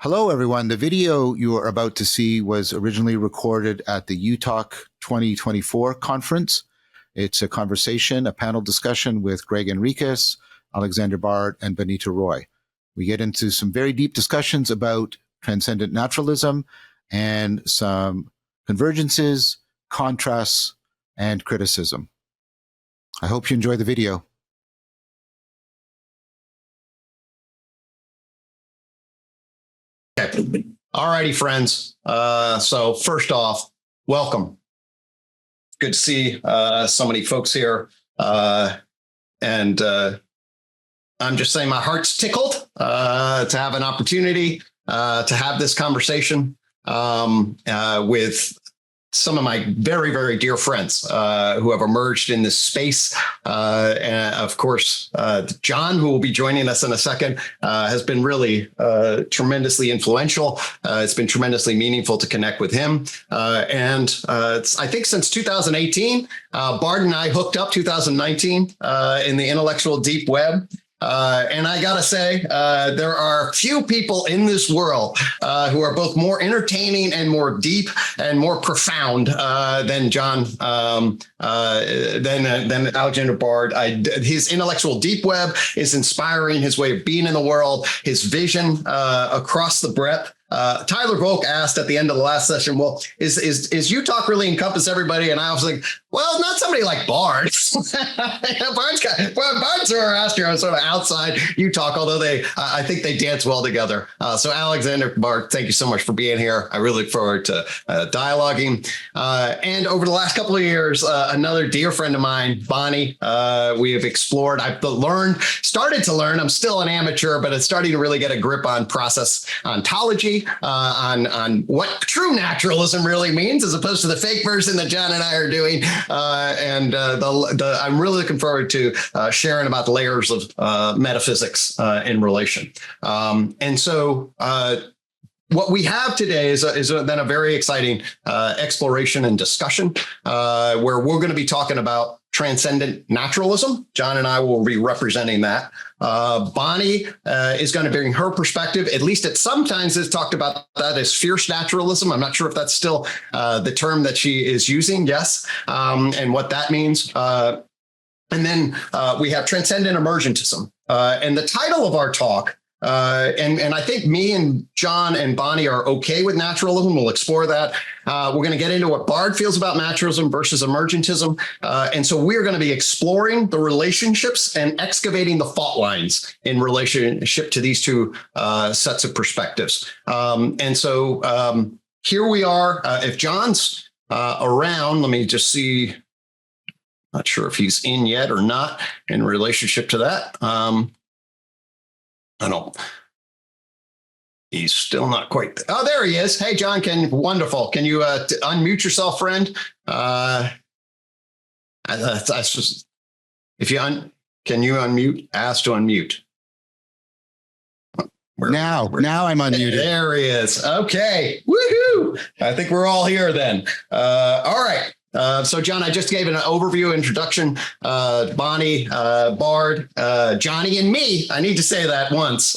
Hello, everyone. The video you are about to see was originally recorded at the UTOK 2024 conference. It's a conversation, a panel discussion with Gregg Henriques, Alexander Bard, and Bonnita Roy. We get into some very deep discussions about transcendent naturalism and some convergences, contrasts, and criticism. I hope you enjoy the video. Okay. All righty, friends. So first off, welcome. Good to see so many folks here. And I'm just saying my heart's tickled to have an opportunity to have this conversation with some of my very, very dear friends who have emerged in this space. And of course, John, who will be joining us in a second, has been really tremendously influential. It's been tremendously meaningful to connect with him. I think since 2018, Bard and I hooked up 2019 in the intellectual deep web. And I gotta say, there are few people in this world who are both more entertaining and more deep and more profound than John, than Alexander Bard. His intellectual deep web is inspiring. His way of being in the world, his vision across the breadth. Tyler Volk asked at the end of the last session, well, is UTOK really encompass everybody? And I was like, well, not somebody like Bard. Bard's Zoroastrian sort of outside UTOK, although I think they dance well together. So Alexander, Bard, thank you so much for being here. I really look forward to dialoguing. And over the last couple of years, another dear friend of mine, Bonnie, we have explored, started to learn, I'm still an amateur, but it's starting to really get a grip on process ontology, on what true naturalism really means, as opposed to the fake version that John and I are doing. I'm really looking forward to sharing about the layers of metaphysics in relation. What we have today is then a very exciting exploration and discussion where we're going to be talking about transcendent naturalism. John and I will be representing that. Bonnie is going to bring her perspective. At least it sometimes is talked about that as fierce naturalism. I'm not sure if that's still the term that she is using. Yes. And what that means. And then we have transcendent emergentism. And the title of our talk, and I think me and John and Bonnie are okay with naturalism. We'll explore that. We're going to get into what Bard feels about naturalism versus emergentism. And so we're going to be exploring the relationships and excavating the fault lines in relationship to these two sets of perspectives. Here we are. If John's around, let me just see. Not sure if he's in yet or not in relationship to that. He's still not quite. Oh, there he is. Hey, John, wonderful. Can you unmute yourself, friend? Can you unmute? Ask to unmute. Now I'm unmuted. There he is. Okay. Woohoo. I think we're all here then. All right. So, John, I just gave an overview, introduction, Bonnie, Bard, Johnny, and me. I need to say that once.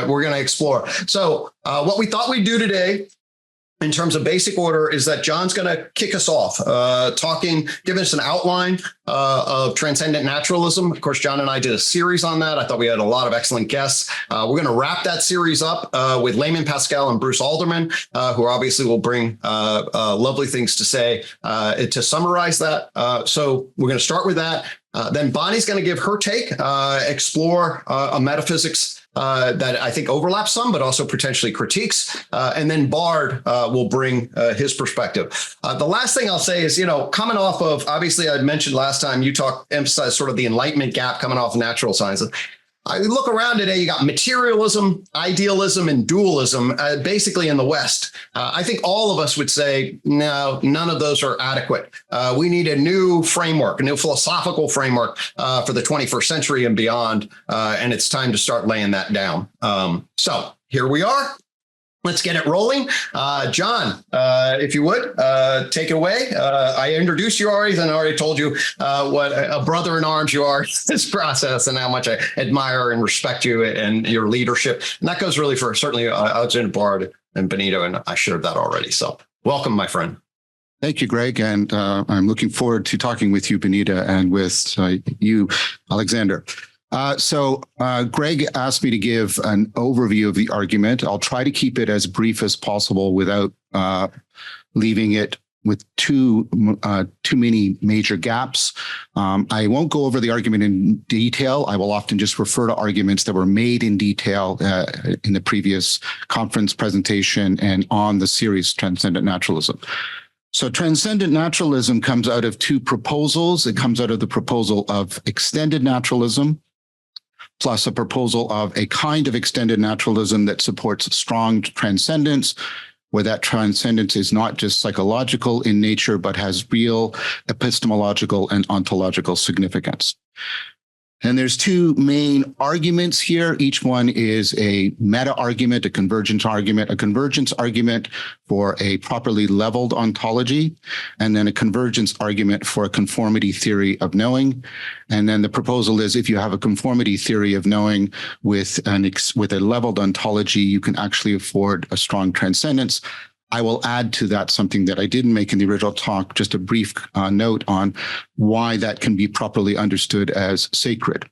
We're going to explore. So what we thought we'd do today in terms of basic order is that John's going to kick us off, giving us an outline of transcendent naturalism. Of course, John and I did a series on that. I thought we had a lot of excellent guests. We're going to wrap that series up with Layman Pascal and Bruce Alderman, who obviously will bring lovely things to say to summarize that. So we're going to start with that. Then Bonnie's going to give her take, explore a metaphysics that I think overlaps some, but also potentially critiques. And then Bard will bring his perspective. The last thing I'll say is, coming off of, obviously, I mentioned last time, UTOK emphasized sort of the enlightenment gap coming off of natural sciences. I look around today, you got materialism, idealism, and dualism, basically in the West. I think all of us would say, no, none of those are adequate. We need a new framework, a new philosophical framework for the 21st century and beyond. And it's time to start laying that down. So here we are. let's get it rolling. John, if you would, take it away. I introduced you already, and I already told you what a brother in arms you are in this process and how much I admire and respect you and your leadership. And that goes really for certainly Alexander Bard and Bonnita, and I shared that already. So welcome, my friend. Thank you, Greg. And I'm looking forward to talking with you, Bonnita, and with you, Alexander. So Greg asked me to give an overview of the argument. I'll try to keep it as brief as possible without leaving it with too many major gaps. I won't go over the argument in detail. I will often just refer to arguments that were made in detail in the previous conference presentation and on the series Transcendent Naturalism. So Transcendent Naturalism comes out of two proposals. It comes out of the proposal of extended naturalism, plus a proposal of a kind of extended naturalism that supports strong transcendence, where that transcendence is not just psychological in nature, but has real epistemological and ontological significance. And there's two main arguments here. Each one is a meta-argument, a convergence argument for a properly leveled ontology, and then a convergence argument for a conformity theory of knowing. And then the proposal is if you have a conformity theory of knowing with a leveled ontology, you can actually afford a strong transcendence. I will add to that something that I didn't make in the original talk, just a brief note on why that can be properly understood as sacred.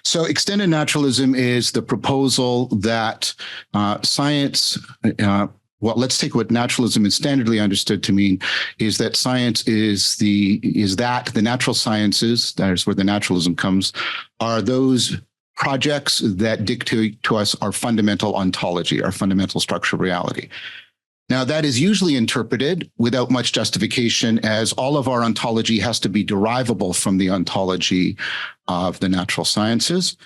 So extended naturalism is the proposal that science, well, let's take what naturalism is standardly understood to mean, is that science is the natural sciences, that is where the naturalism comes, are those projects that dictate to us our fundamental ontology, our fundamental structure of reality. Now, that is usually interpreted without much justification as all of our ontology has to be derivable from the ontology of the natural sciences.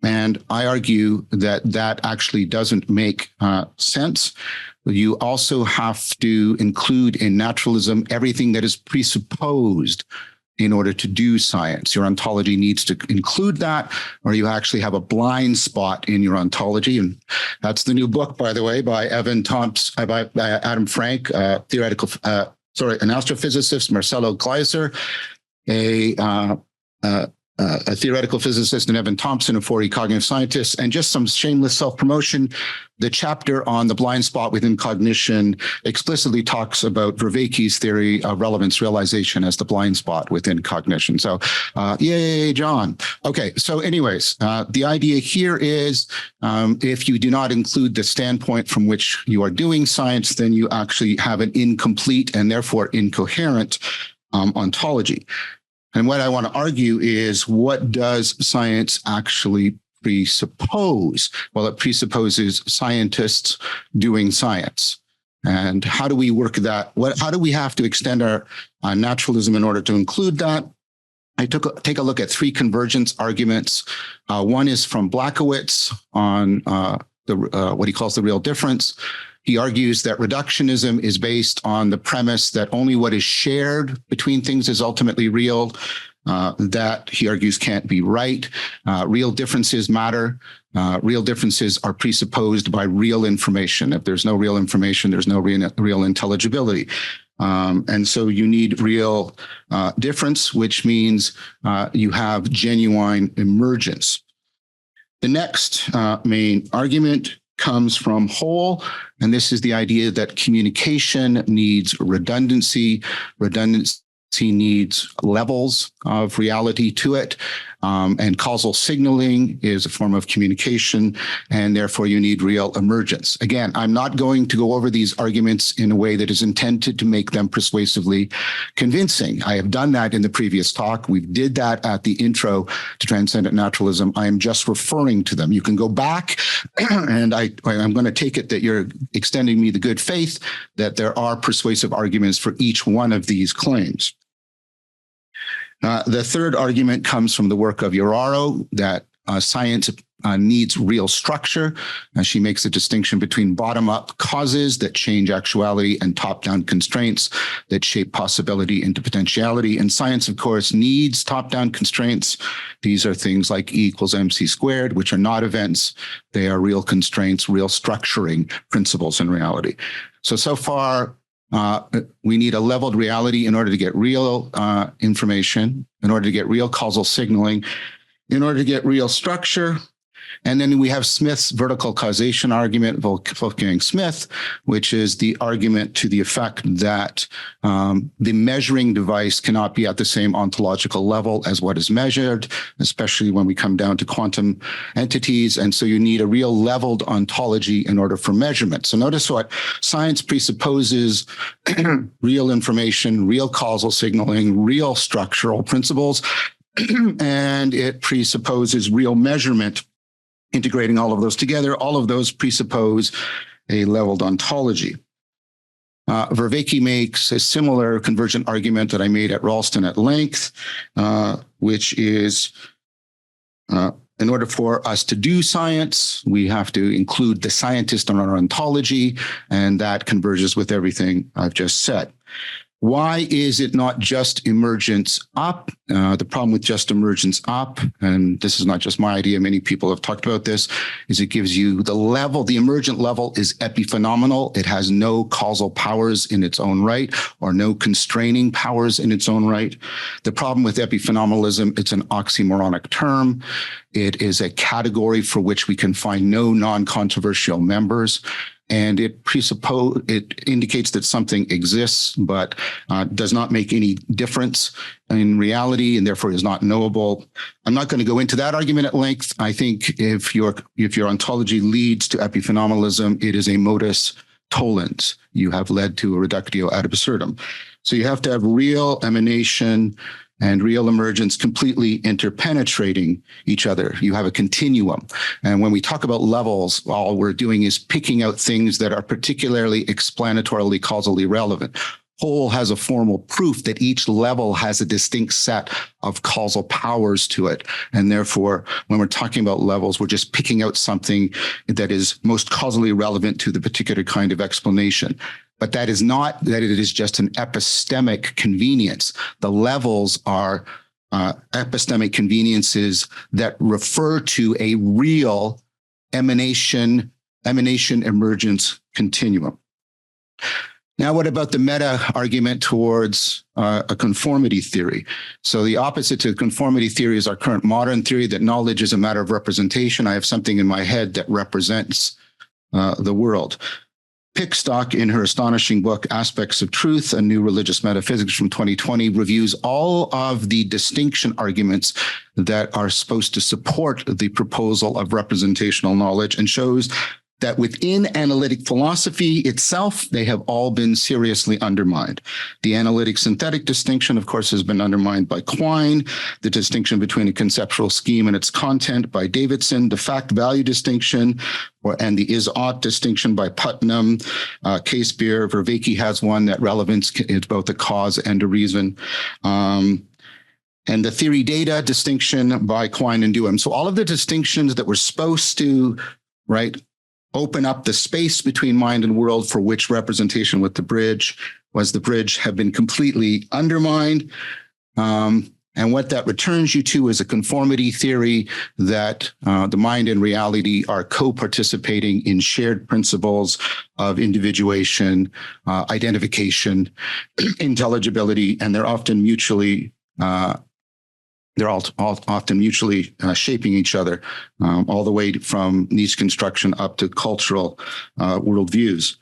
And I argue that that actually doesn't make sense. You also have to include in naturalism everything that is presupposed in order to do science. Your ontology needs to include that, or you actually have a blind spot in your ontology. And that's the new book, by the way, by Adam Frank, an astrophysicist, Marcelo Gleiser, a theoretical physicist, and Evan Thompson, a 4E cognitive scientist, and just some shameless self-promotion. The chapter on the blind spot within cognition explicitly talks about Vervaeke's theory of relevance realization as the blind spot within cognition. So, yay, John. Okay, so anyways, the idea here is if you do not include the standpoint from which you are doing science, then you actually have an incomplete and therefore incoherent ontology. And what I want to argue is, what does science actually presuppose? Well, it presupposes scientists doing science. And how do we work that? How do we have to extend our naturalism in order to include that? I take a look at three convergence arguments. One is from Blackowitz on what he calls the real difference. He argues that reductionism is based on the premise that only what is shared between things is ultimately real. That, he argues, can't be right. Real differences matter. Real differences are presupposed by real information. If there's no real information, there's no real intelligibility. And so you need real difference, which means you have genuine emergence. The next main argument comes from Hole, and this is the idea that communication needs redundancy. Redundancy needs levels of reality to it, and causal signaling is a form of communication, and therefore you need real emergence. Again, I'm not going to go over these arguments in a way that is intended to make them persuasively convincing. I have done that in the previous talk. We did that at the intro to Transcendent Naturalism. I am just referring to them. You can go back, and I'm going to take it that you're extending me the good faith that there are persuasive arguments for each one of these claims. The third argument comes from the work of Uraro, that science needs real structure. She makes a distinction between bottom-up causes that change actuality and top-down constraints that shape possibility into potentiality. And science, of course, needs top-down constraints. These are things like E equals MC squared, which are not events. They are real constraints, real structuring principles in reality. So far, we need a leveled reality in order to get real information, in order to get real causal signaling, in order to get real structure. And then we have Smith's vertical causation argument, Wolfgang Smith, which is the argument to the effect that the measuring device cannot be at the same ontological level as what is measured, especially when we come down to quantum entities. And so you need a real leveled ontology in order for measurement. So notice what science presupposes: real information, real causal signaling, real structural principles, and it presupposes real measurement. Integrating all of those together, all of those presuppose a leveled ontology. Vervaeke makes a similar convergent argument that I made at Ralston at length, which is in order for us to do science, we have to include the scientist in our ontology, and that converges with everything I've just said. Why is it not just emergence up? The problem with just emergence up, and this is not just my idea, many people have talked about this, is it gives you the level, the emergent level is epiphenomenal. It has no causal powers in its own right, or no constraining powers in its own right. The problem with epiphenomenalism, it's an oxymoronic term. It is a category for which we can find no non-controversial members. And it indicates that something exists, but does not make any difference in reality, and therefore is not knowable. I'm not going to go into that argument at length. I think if your ontology leads to epiphenomenalism, it is a modus tollens. You have led to a reductio ad absurdum. So you have to have real emanation and real emergence completely interpenetrating each other. You have a continuum. And when we talk about levels, all we're doing is picking out things that are particularly explanatorily causally relevant. Whole has a formal proof that each level has a distinct set of causal powers to it. And therefore, when we're talking about levels, we're just picking out something that is most causally relevant to the particular kind of explanation. But that is not that it is just an epistemic convenience. The levels are epistemic conveniences that refer to a real emanation emergence continuum. Now, what about the meta argument towards a conformity theory? So the opposite to conformity theory is our current modern theory that knowledge is a matter of representation. I have something in my head that represents the world. Pickstock, in her astonishing book, Aspects of Truth, A New Religious Metaphysics from 2020, reviews all of the distinction arguments that are supposed to support the proposal of representational knowledge and shows that within analytic philosophy itself, they have all been seriously undermined. The analytic synthetic distinction, of course, has been undermined by Quine, the distinction between a conceptual scheme and its content by Davidson, the fact-value distinction, and the is-ought distinction by Putnam, Casebeer. Vervaeke has one that relevance is both a cause and a reason. And the theory data distinction by Quine and Duham. So all of the distinctions that were supposed to, open up the space between mind and world for which representation was the bridge have been completely undermined. And what that returns you to is a conformity theory that the mind and reality are co-participating in shared principles of individuation, identification, intelligibility, and they're often mutually shaping each other, all the way from niche construction up to cultural worldviews.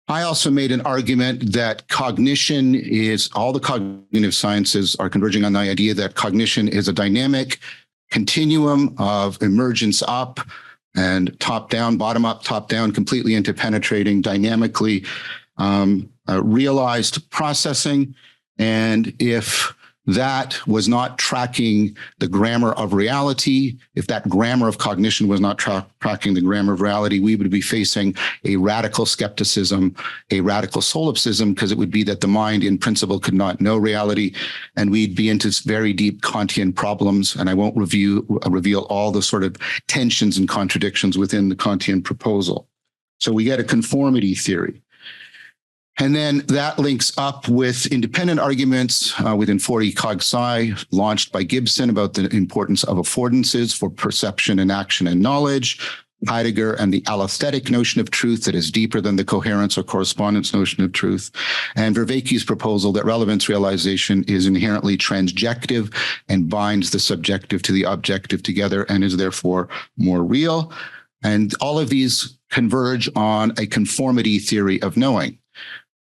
I also made an argument that cognition is, all the cognitive sciences are converging on the idea that cognition is a dynamic continuum of emergence up and top down, bottom up, top down, completely interpenetrating, dynamically realized processing. And if that was not tracking the grammar of reality, if that grammar of cognition was not tracking the grammar of reality, we would be facing a radical skepticism, a radical solipsism, because it would be that the mind in principle could not know reality, and we'd be into very deep Kantian problems. And I won't reveal all the sort of tensions and contradictions within the Kantian proposal. So we get a conformity theory. And then that links up with independent arguments within 40 cog sci launched by Gibson about the importance of affordances for perception and action and knowledge, Heidegger and the allothetic notion of truth that is deeper than the coherence or correspondence notion of truth, and Vervaeke's proposal that relevance realization is inherently transjective and binds the subjective to the objective together and is therefore more real. And all of these converge on a conformity theory of knowing.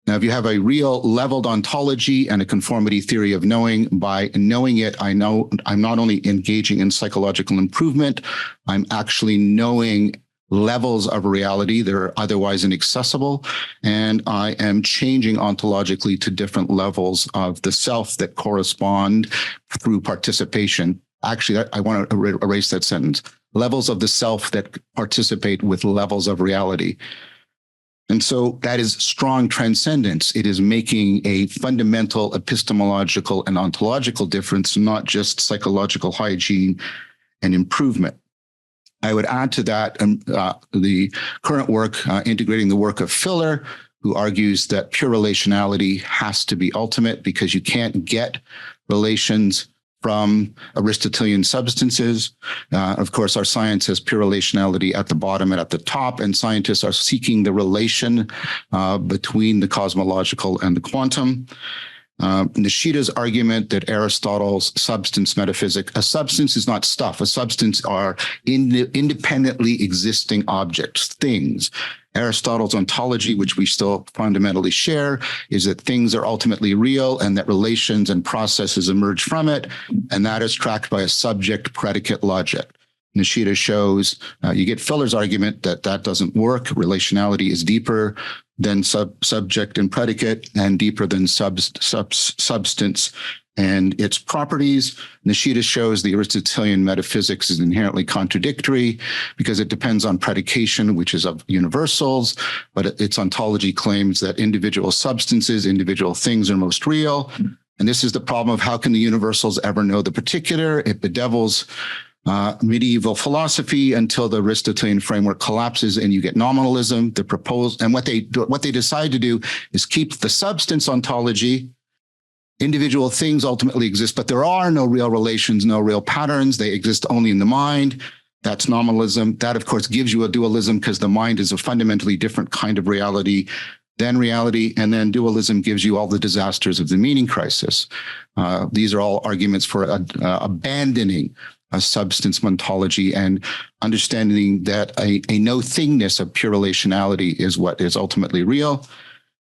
Now, if you have a real leveled ontology and a conformity theory of knowing, by knowing it, I know I'm not only engaging in psychological improvement, I'm actually knowing levels of reality that are otherwise inaccessible, and I am changing ontologically to different levels of the self that correspond through participation. Actually, I want to erase that sentence. Levels of the self that participate with levels of reality. And so that is strong transcendence. It is making a fundamental epistemological and ontological difference, not just psychological hygiene and improvement. I would add to that the current work, integrating the work of Filler, who argues that pure relationality has to be ultimate because you can't get relations from Aristotelian substances. Of course, our science has pure relationality at the bottom and at the top, and scientists are seeking the relation between the cosmological and the quantum. Nishida's argument that Aristotle's substance metaphysic, a substance is not stuff, a substance are independently existing objects, things. Aristotle's ontology, which we still fundamentally share, is that things are ultimately real and that relations and processes emerge from it, and that is tracked by a subject-predicate logic. Nishida shows, you get Filler's argument that that doesn't work. Relationality is deeper than subject and predicate and deeper than substance and its properties. Nishida shows the Aristotelian metaphysics is inherently contradictory because it depends on predication, which is of universals, but its ontology claims that individual substances, individual things are most real. And this is the problem of how can the universals ever know the particular? It bedevils medieval philosophy until the Aristotelian framework collapses and you get nominalism. The proposed, and what they decide to do is keep the substance ontology. Individual things ultimately exist, but there are no real relations, no real patterns. They exist only in the mind. That's nominalism. That, of course, gives you a dualism because the mind is a fundamentally different kind of reality than reality. And then dualism gives you all the disasters of the meaning crisis. These are all arguments for abandoning a substance ontology and understanding that a no-thingness of pure relationality is what is ultimately real.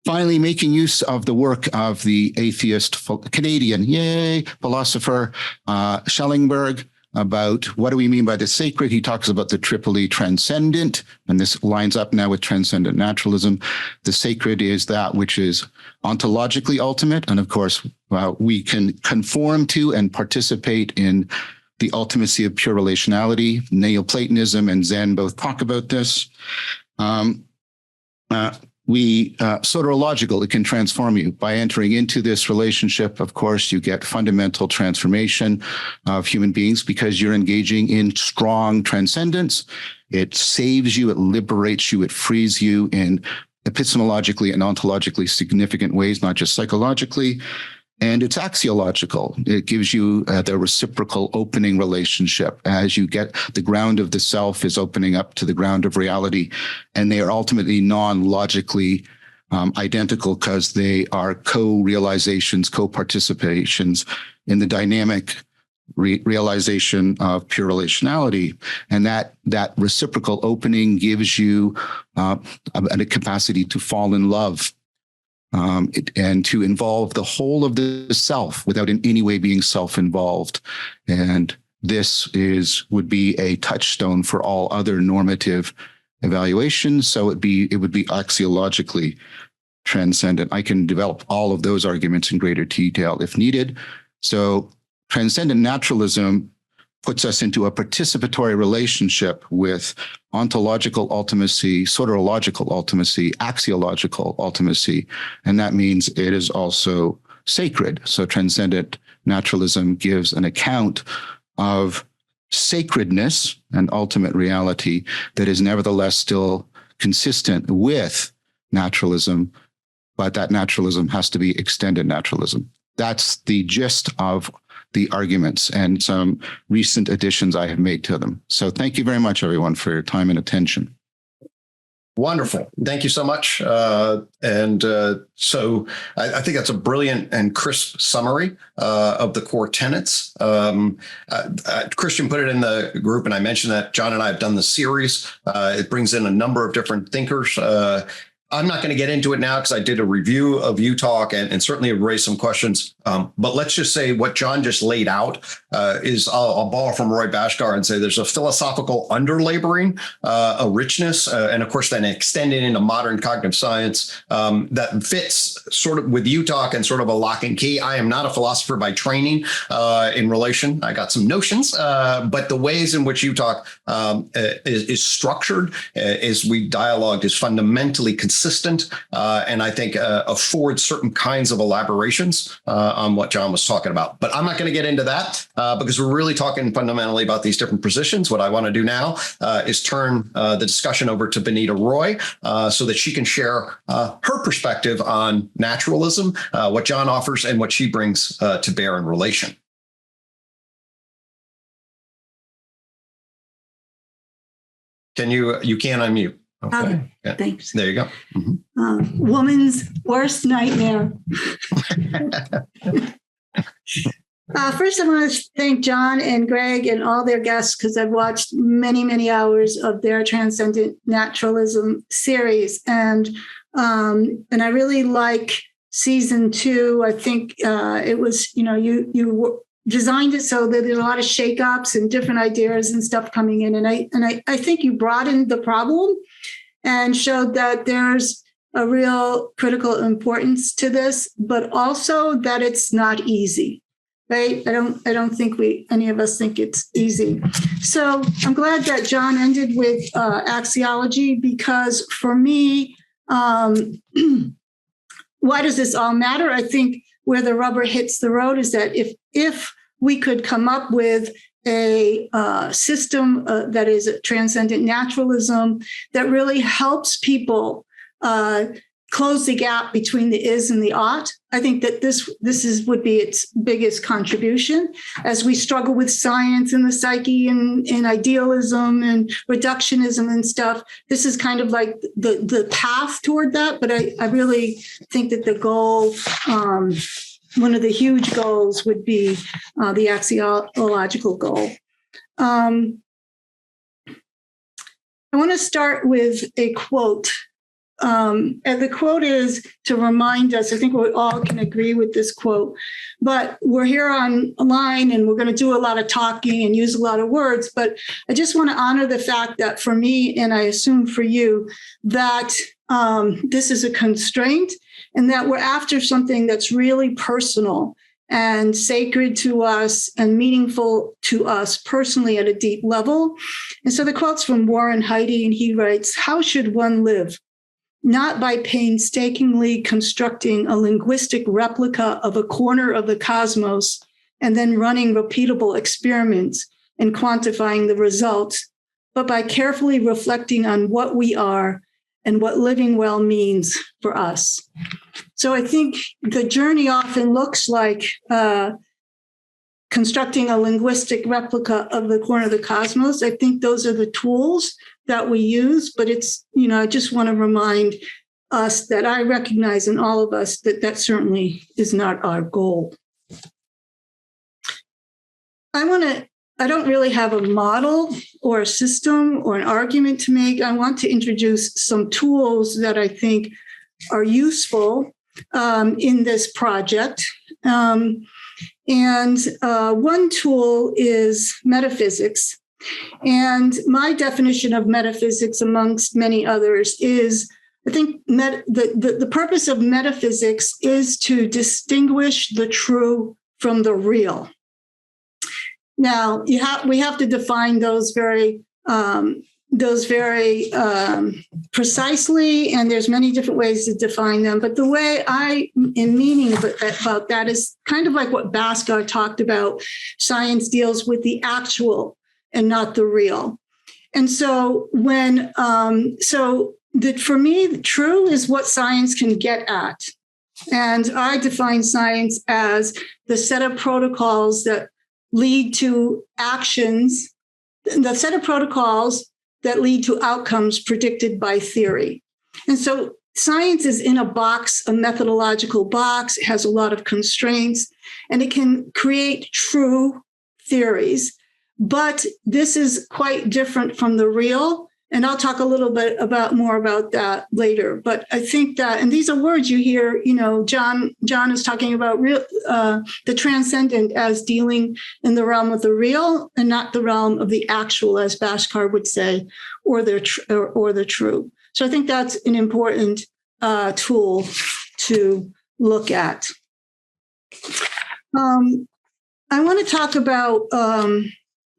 Finally, making use of the work of the atheist Canadian, philosopher Schellenberg about what do we mean by the sacred. He talks about the triply transcendent, and this lines up now with transcendent naturalism. The sacred is that which is ontologically ultimate, and of course, we can conform to and participate in the ultimacy of pure relationality. Neoplatonism and Zen both talk about this. Soteriological, it can transform you. By entering into this relationship, of course, you get fundamental transformation of human beings because you're engaging in strong transcendence. It saves you, it liberates you, it frees you in epistemologically and ontologically significant ways, not just psychologically. And it's axiological. It gives you the reciprocal opening relationship as you get the ground of the self is opening up to the ground of reality. And they are ultimately non-logically identical because they are co-realizations, co-participations in the dynamic realization of pure relationality. And that reciprocal opening gives you a capacity to fall in love. And to involve the whole of the self without in any way being self-involved. And this would be a touchstone for all other normative evaluations. So it would be axiologically transcendent. I can develop all of those arguments in greater detail if needed. So transcendent naturalism puts us into a participatory relationship with ontological ultimacy, soteriological ultimacy, axiological ultimacy, and that means it is also sacred. So transcendent naturalism gives an account of sacredness and ultimate reality that is nevertheless still consistent with naturalism, but that naturalism has to be extended naturalism. That's the gist of the arguments and some recent additions I have made to them. So thank you very much, everyone, for your time and attention. Wonderful. Thank you so much. So I think that's a brilliant and crisp summary of the core tenets. Christian put it in the group, and I mentioned that John and I have done the series. It brings in a number of different thinkers. I'm not going to get into it now because I did a review of UTOK and certainly have raised some questions. But let's just say what John just laid out is I'll borrow from Roy Bhaskar and say there's a philosophical underlaboring, a richness, and of course then extended into modern cognitive science that fits sort of with UTOK and sort of a lock and key. I am not a philosopher by training in relation. I got some notions, but the ways in which UTOK is structured as we dialogued is fundamentally consistent, and I think affords certain kinds of elaborations on what John was talking about. But I'm not going to get into that because we're really talking fundamentally about these different positions. What I want to do now is turn the discussion over to Bonnita Roy so that she can share her perspective on naturalism, what John offers, and what she brings to bear in relation. You can unmute. Okay. Yeah. Thanks. There you go. Mm-hmm. Woman's worst nightmare. First, I want to thank John and Gregg and all their guests because I've watched many, many hours of their Transcendent Naturalism series, and I really like season 2. I think it was, you designed it so that there's a lot of shakeups and different ideas and stuff coming in, and I think you broadened the problem and showed that there's a real critical importance to this, but also that it's not easy, right? I don't think any of us think it's easy. So I'm glad that John ended with axiology, because for me, why does this all matter? I think where the rubber hits the road is that if we could come up with a system that is a transcendent naturalism that really helps people close the gap between the is and the ought, I think that this would be its biggest contribution as we struggle with science and the psyche and idealism and reductionism and stuff. This is kind of like the path toward that, but I really think that the goal, one of the huge goals, would be the axiological goal. I want to start with a quote. And the quote is to remind us, I think we all can agree with this quote, but we're here online and we're going to do a lot of talking and use a lot of words, but I just want to honor the fact that for me, and I assume for you, that this is a constraint and that we're after something that's really personal and sacred to us and meaningful to us personally at a deep level. And so the quote's from Warren Heide, and he writes, "How should one live? Not by painstakingly constructing a linguistic replica of a corner of the cosmos and then running repeatable experiments and quantifying the results, but by carefully reflecting on what we are and what living well means for us." So I think the journey often looks like constructing a linguistic replica of the corner of the cosmos. I think those are the tools that we use, but it's, I just want to remind us that I recognize in all of us that certainly is not our goal. I don't really have a model or a system or an argument to make. I want to introduce some tools that I think are useful in this project. And one tool is metaphysics. And my definition of metaphysics, amongst many others, is I think the purpose of metaphysics is to distinguish the true from the real. Now, we have to define those very precisely, and there's many different ways to define them. But the way I am meaning about that is kind of like what Bhaskar talked about. Science deals with the actual and not the real. And so for me, the true is what science can get at. And I define science as the set of protocols that lead to actions, the set of protocols that lead to outcomes predicted by theory. And so science is in a box, a methodological box. It has a lot of constraints, and it can create true theories. But this is quite different from the real. And I'll talk a little bit more about that later. But I think that, and these are words you hear, John is talking about the transcendent as dealing in the realm of the real and not the realm of the actual, as Bhaskar would say, or the true. So I think that's an important tool to look at. I want to talk about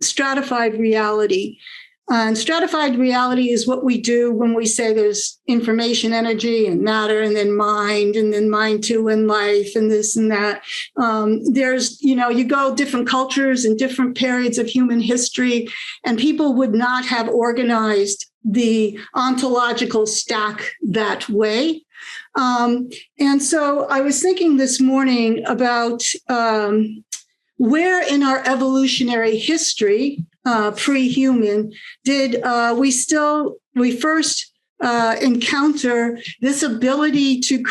stratified reality. And stratified reality is what we do when we say there's information, energy, and matter, and then mind two, and life, and this and that. There's, you go different cultures and different periods of human history, and people would not have organized the ontological stack that way. And so I was thinking this morning about where in our evolutionary history, pre-human, did we first encounter this ability to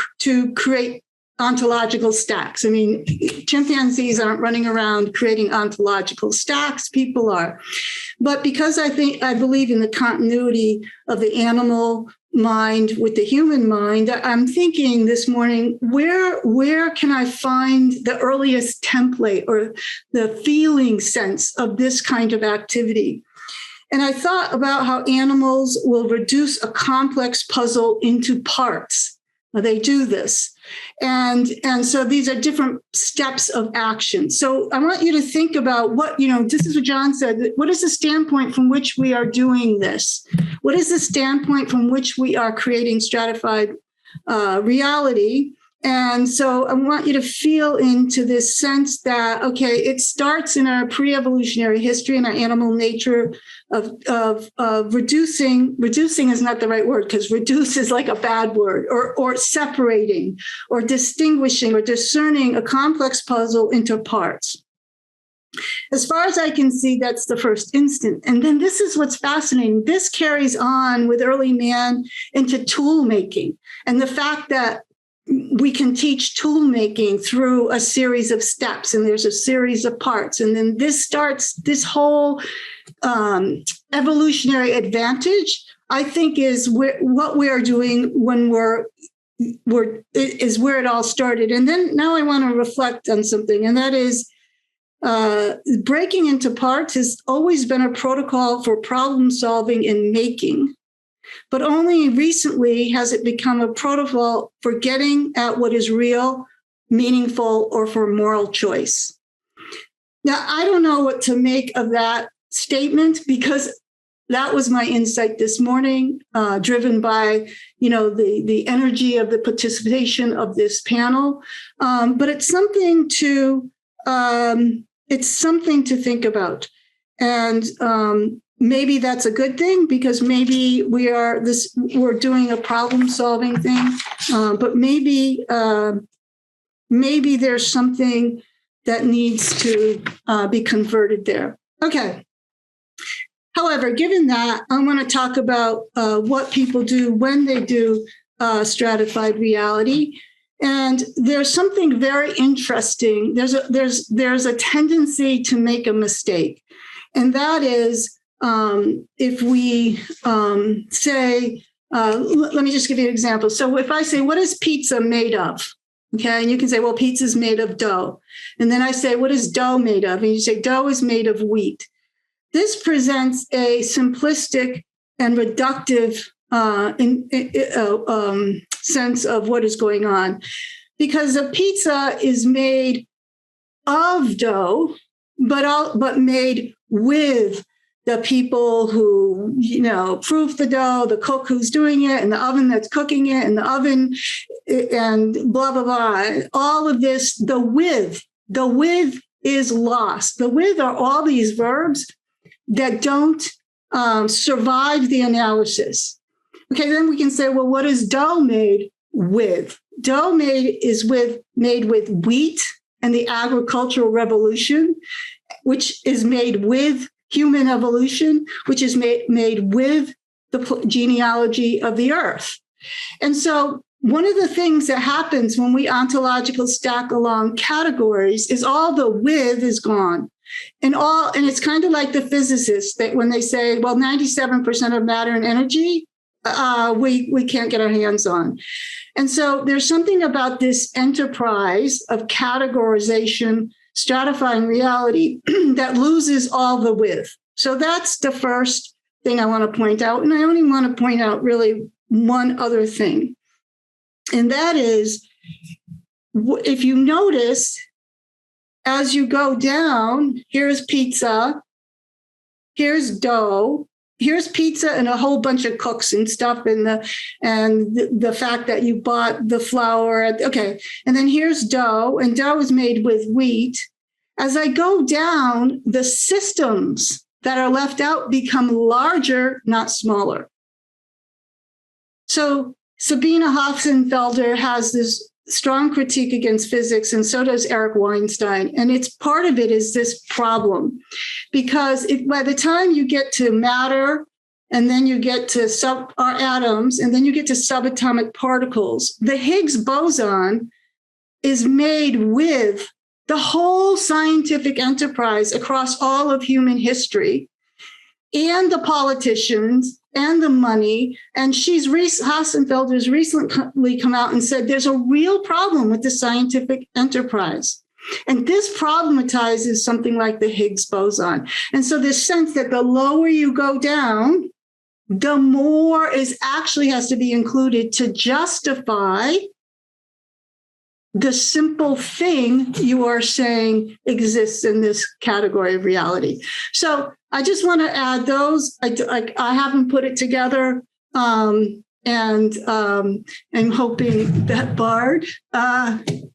create ontological stacks? I mean, chimpanzees aren't running around creating ontological stacks, people are. But because I believe in the continuity of the animal mind with the human mind, I'm thinking this morning, where can I find the earliest template or the feeling sense of this kind of activity? And I thought about how animals will reduce a complex puzzle into parts. They do this. And so these are different steps of action. So I want you to think about this is what John said. What is the standpoint from which we are doing this? What is the standpoint from which we are creating stratified reality? And so I want you to feel into this sense that, okay, it starts in our pre-evolutionary history and our animal nature of reducing. Reducing is not the right word, because reduce is like a bad word, or separating or distinguishing or discerning a complex puzzle into parts. As far as I can see, that's the first instant. And then this is what's fascinating. This carries on with early man into tool making, and the fact that we can teach tool making through a series of steps, and there's a series of parts. And then this starts this whole evolutionary advantage, I think, is what we are doing when is where it all started. And then now I want to reflect on something, and that is breaking into parts has always been a protocol for problem solving and making. But only recently has it become a protocol for getting at what is real, meaningful, or for moral choice. Now, I don't know what to make of that statement, because that was my insight this morning, driven by, the energy of the participation of this panel. But it's something to think about. And maybe that's a good thing, because maybe we're doing a problem-solving thing, but maybe there's something that needs to be converted there. Okay. However, given that, I want to talk about what people do when they do stratified reality. And there's something very interesting. There's a tendency to make a mistake, and that is, if we say, let me just give you an example. So if I say, what is pizza made of? Okay, and you can say, well, pizza is made of dough. And then I say, what is dough made of? And you say, dough is made of wheat. This presents a simplistic and reductive sense of what is going on, because a pizza is made of dough, but made with the people who, proof the dough, the cook who's doing it, and the oven that's cooking it, and the oven, and blah, blah, blah. All of this, the with is lost. The with are all these verbs that don't survive the analysis. Okay, then we can say, well, what is dough made with? Dough made with wheat and the agricultural revolution, which is made with human evolution, which is made with the genealogy of the earth. And so one of the things that happens when we ontological stack along categories is all the with is gone. And it's kind of like the physicists that when they say, well, 97% of matter and energy, we can't get our hands on. And so there's something about this enterprise of categorization, stratifying reality that loses all the with. So that's the first thing I want to point out. And I only want to point out really one other thing. And that is, if you notice, as you go down, here's pizza, here's dough, here's pizza and a whole bunch of cooks and stuff, and the fact that you bought the flour. Okay, and then here's dough, and dough is made with wheat. As I go down, the systems that are left out become larger, not smaller. So Sabine Hofstenfelder has this strong critique against physics, and so does Eric Weinstein. And it's part of it is this problem, because by the time you get to matter, and then you get to our atoms, and then you get to subatomic particles, the Higgs boson is made with the whole scientific enterprise across all of human history, and the politicians, and the money. And Hofstenfelder's recently come out and said there's a real problem with the scientific enterprise. And this problematizes something like the Higgs boson. And so this sense that the lower you go down, the more has to be included to justify the simple thing you are saying exists in this category of reality. So I just want to add those. I haven't put it together, and I'm hoping that Bard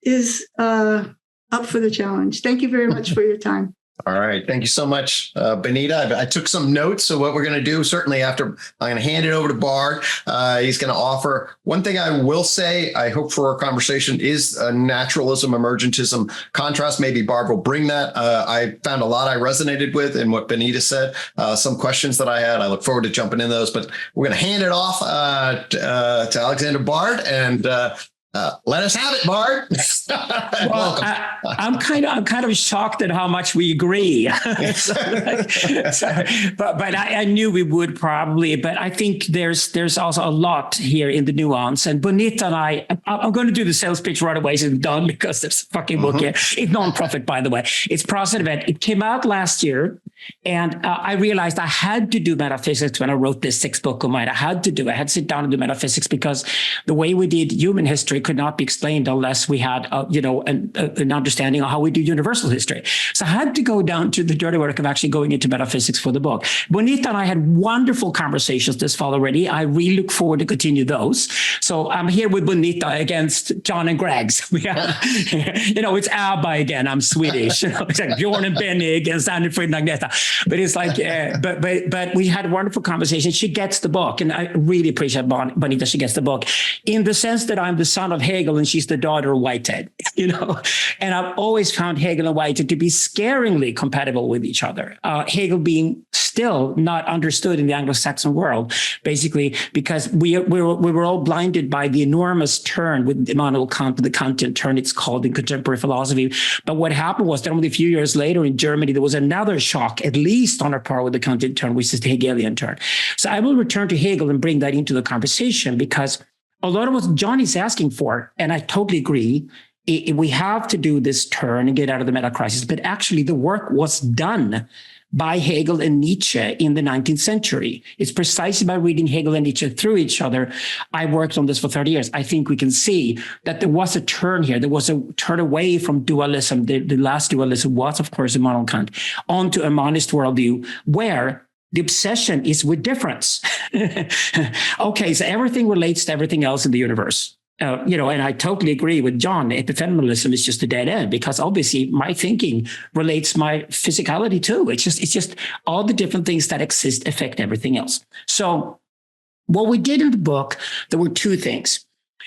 is up for the challenge. Thank you very much for your time. All right. Thank you so much, Bonnita. I took some notes. So what we're going to do, certainly after, I'm going to hand it over to Bard. He's going to offer one thing I will say, I hope for our conversation, is naturalism, emergentism contrast. Maybe Bard will bring that. I found a lot I resonated with in what Bonnita said, some questions that I had. I look forward to jumping in those, but we're going to hand it off to Alexander Bard, and let us have it, Bard. Well, I'm kind of shocked at how much we agree. But I knew we would probably. But I think there's also a lot here in the nuance. And Bonnitta and I'm going to do the sales pitch right away. So it's done, because there's a fucking book here. It's non-profit, by the way. It's Process Event. It came out last year, and I realized I had to do metaphysics when I wrote this sixth book of mine. I had to sit down and do metaphysics, because the way we did human history could not be explained unless we had, an understanding of how we do universal history. So I had to go down to the dirty work of actually going into metaphysics for the book. Bonnitta and I had wonderful conversations this fall already. I really look forward to continue those. So I'm here with Bonnitta against John and Gregg's. It's ABBA again. I'm Swedish. It's like Bjorn and Benny against Anifrid and Agneta. But it's like, but we had a wonderful conversation. She gets the book, and I really appreciate Bonnitta. She gets the book in the sense that I'm the son of Hegel and she's the daughter of Whitehead, and I've always found Hegel and Whitehead to be scaringly compatible with each other. Hegel being still not understood in the Anglo-Saxon world, basically because we were all blinded by the enormous turn with Immanuel Kant, the Kantian turn it's called in contemporary philosophy. But what happened was that only a few years later in Germany, there was another shock, at least on a par with the Kantian turn, which is the Hegelian turn. So I will return to Hegel and bring that into the conversation, because a lot of what John is asking for, and I totally agree, we have to do this turn and get out of the meta crisis. But actually, the work was done by Hegel and Nietzsche in the 19th century. It's precisely by reading Hegel and Nietzsche through each other. I worked on this for 30 years. I think we can see that there was a turn here. There was a turn away from dualism. The last dualism was, of course, Immanuel Kant, onto a monist worldview where the obsession is with difference. Okay, so everything relates to everything else in the universe. And I totally agree with John. Epiphenomenalism is just a dead end because obviously my thinking relates my physicality too. It's just all the different things that exist affect everything else. So what we did in the book, there were two things.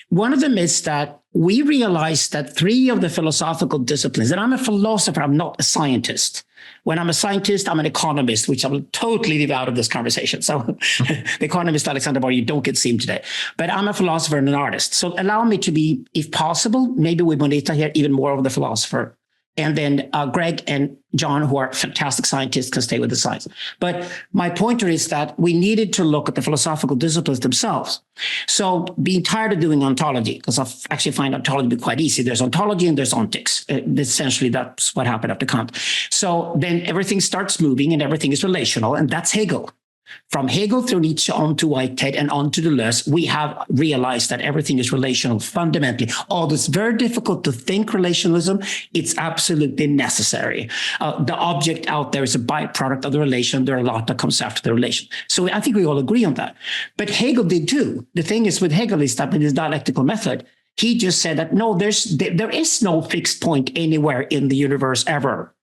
One of them is that we realized that three of the philosophical disciplines, and I'm a philosopher, I'm not a scientist. When I'm a scientist, I'm an economist, which I will totally leave out of this conversation. So the economist, Alexander Boyer, you don't get to see him today. But I'm a philosopher and an artist. So allow me to be, if possible, maybe with Bonnita here, even more of the philosopher. And then Gregg and John, who are fantastic scientists, can stay with the science. But my pointer is that we needed to look at the philosophical disciplines themselves. So being tired of doing ontology, because I actually find ontology to be quite easy. There's ontology and there's ontics. Essentially, that's what happened after Kant. So then everything starts moving and everything is relational, and that's Hegel. From Hegel through Nietzsche on to Whitehead and on to Deleuze, we have realized that everything is relational fundamentally. Although it's very difficult to think relationalism, it's absolutely necessary. The object out there is a byproduct of the relation. There are a lot that comes after the relation. So I think we all agree on that. But Hegel did too. The thing is with Hegel is that in his dialectical method, he just said that no, there is no fixed point anywhere in the universe ever.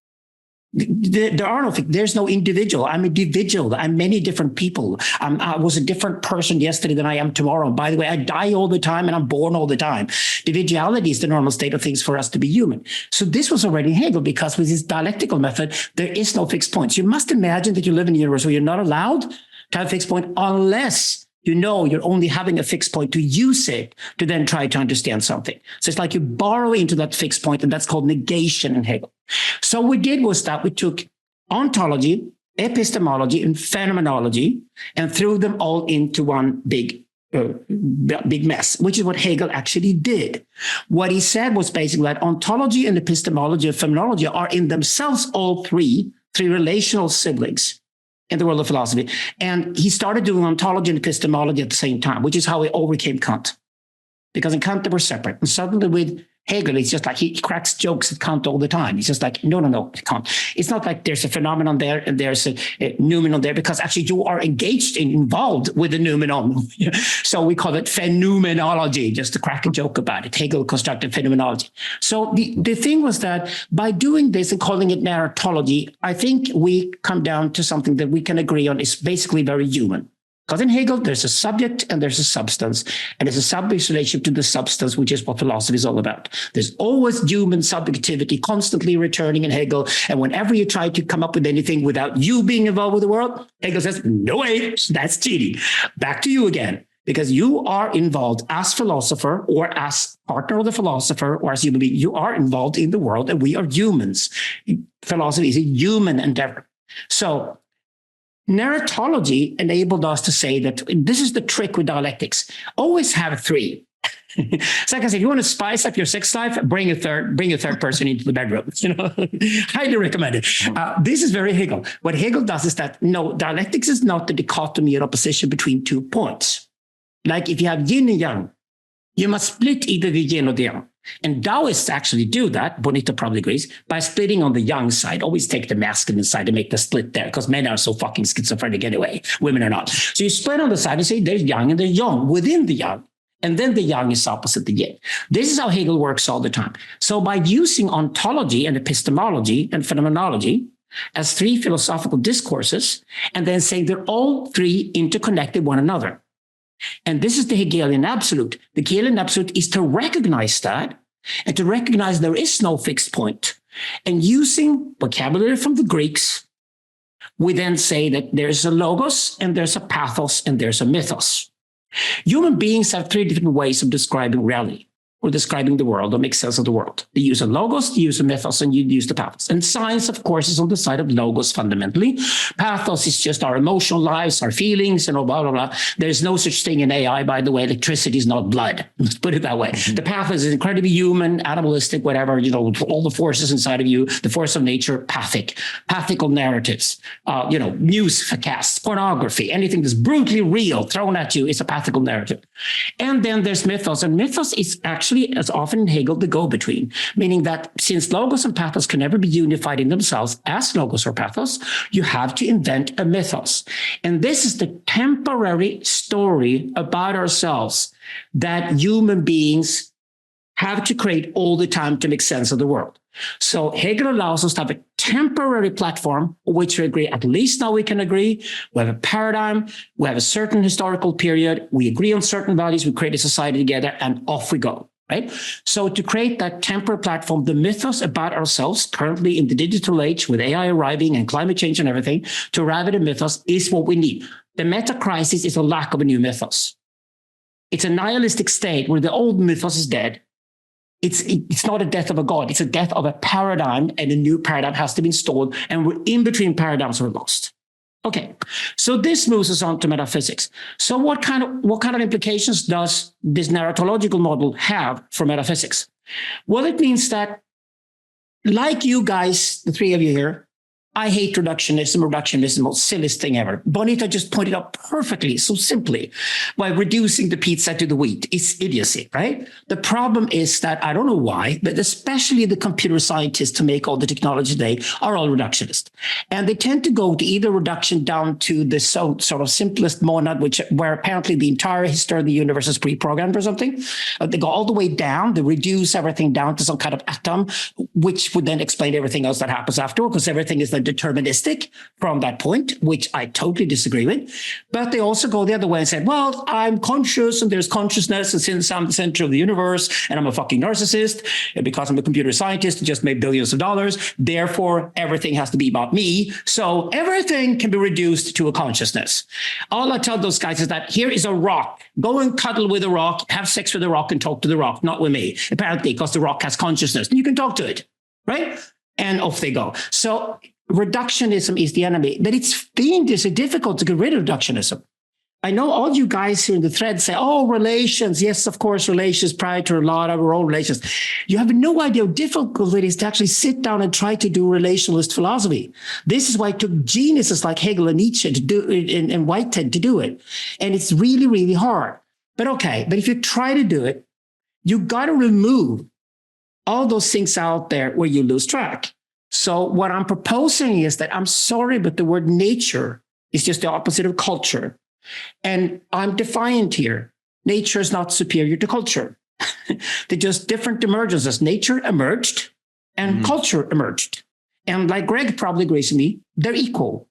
There's no individual. I'm a individual. I'm many different people. I was a different person yesterday than I am tomorrow. By the way, I die all the time and I'm born all the time. Individuality is the normal state of things for us to be human. So this was already Hegel because with his dialectical method, there is no fixed points. You must imagine that you live in a universe where you're not allowed to have a fixed point unless you know you're only having a fixed point to use it to then try to understand something. So it's like you borrow into that fixed point, and that's called negation in Hegel. So what we did was that we took ontology, epistemology, and phenomenology and threw them all into one big mess, which is what Hegel actually did. What he said was basically that ontology and epistemology and phenomenology are in themselves all three relational siblings in the world of philosophy. And he started doing ontology and epistemology at the same time, which is how he overcame Kant. Because in Kant, they were separate. And suddenly with Hegel, it's just like he cracks jokes at Kant all the time. He's just like, no, Kant. It's not like there's a phenomenon there and there's a noumenon there, because actually you are engaged and involved with the noumenon. So we call it phenomenology, just to crack a joke about it. Hegel constructed phenomenology. So the thing was that by doing this and calling it narratology, I think we come down to something that we can agree on is basically very human. Because in Hegel, there's a subject and there's a substance, and there's a subject's relationship to the substance, which is what philosophy is all about. There's always human subjectivity constantly returning in Hegel. And whenever you try to come up with anything without you being involved with the world, Hegel says, no way, that's cheating. Back to you again, because you are involved as philosopher or as partner of the philosopher or as human being. You are involved in the world, and we are humans. Philosophy is a human endeavor. So narratology enabled us to say that this is the trick with dialectics. Always have three. It's like I said, if you want to spice up your sex life, bring a third person into the bedroom. Highly recommended. This is very Hegel. What Hegel does is that, no, dialectics is not the dichotomy and opposition between 2 points. Like if you have yin and yang, you must split either the yin or the yang. And Taoists actually do that, Bonnita probably agrees, by splitting on the yang side. Always take the masculine side and make the split there, because men are so fucking schizophrenic anyway. Women are not. So you split on the side and say there's yang and there's yang within the yang. And then the yang is opposite the yin. This is how Hegel works all the time. So by using ontology and epistemology and phenomenology as 3 philosophical discourses, and then saying they're all 3 interconnected one another. And this is the Hegelian absolute. The Hegelian absolute is to recognize that and to recognize there is no fixed point. And using vocabulary from the Greeks, we then say that there's a logos and there's a pathos and there's a mythos. Human beings have 3 different ways of describing reality. or describing the world or make sense of the world. The use of logos, the use of mythos, and you use the pathos. And science, of course, is on the side of logos fundamentally. Pathos is just our emotional lives, our feelings, and blah, blah, blah. There's no such thing in AI, by the way. Electricity is not blood. Let's put it that way. The pathos is incredibly human, animalistic, whatever, all the forces inside of you, the force of nature, pathical narratives, newscasts, pornography, anything that's brutally real thrown at you is a pathical narrative. And then there's mythos, and mythos is actually, as often in Hegel, the go-between, meaning that since logos and pathos can never be unified in themselves as logos or pathos, you have to invent a mythos. And this is the temporary story about ourselves that human beings have to create all the time to make sense of the world. So Hegel allows us to have a temporary platform, which we agree, at least now we can agree. We have a paradigm, we have a certain historical period, we agree on certain values, we create a society together, and off we go, right? So to create that temporary platform, the mythos about ourselves currently in the digital age with AI arriving and climate change and everything, to arrive at a mythos is what we need. The meta crisis is a lack of a new mythos. It's a nihilistic state where the old mythos is dead. It's not a death of a god. It's a death of a paradigm, and a new paradigm has to be installed. And we're in between paradigms, we're lost. Okay, so this moves us on to metaphysics. So what kind of implications does this narratological model have for metaphysics? Well, it means that, like you guys, the three of you here, I hate reductionism. Reductionism is the most silliest thing ever. Bonnita just pointed out perfectly, so simply, by reducing the pizza to the wheat. It's idiocy, right? The problem is that, I don't know why, but especially the computer scientists who make all the technology today are all reductionist. And they tend to go to either reduction down to the sort of simplest monad, where apparently the entire history of the universe is pre-programmed or something. They go all the way down, they reduce everything down to some kind of atom, which would then explain everything else that happens afterward, because everything is then deterministic from that point, which I totally disagree with. But they also go the other way and say, well, I'm conscious and there's consciousness, and since I'm the center of the universe and I'm a fucking narcissist, and because I'm a computer scientist who just made billions of dollars, therefore everything has to be about me. So everything can be reduced to a consciousness. All I tell those guys is that here is a rock. Go and cuddle with a rock, have sex with a rock, and talk to the rock, not with me. Apparently, because the rock has consciousness, and you can talk to it, right? And off they go. So reductionism is the enemy, but it's fiendishly difficult to get rid of reductionism. I know all you guys here in the thread say, oh, relations. Yes, of course, relations prior to a lot of our own relations. You have no idea how difficult it is to actually sit down and try to do relationalist philosophy. This is why it took geniuses like Hegel and Nietzsche to do it, and Whitehead to do it. And it's really, really hard. But okay, but if you try to do it, you got to remove all those things out there where you lose track. So what I'm proposing is that, I'm sorry, but the word nature is just the opposite of culture. And I'm defiant here. Nature is not superior to culture. They're just different emergences. Nature emerged and culture emerged. And like Gregg probably agrees with me, they're equal.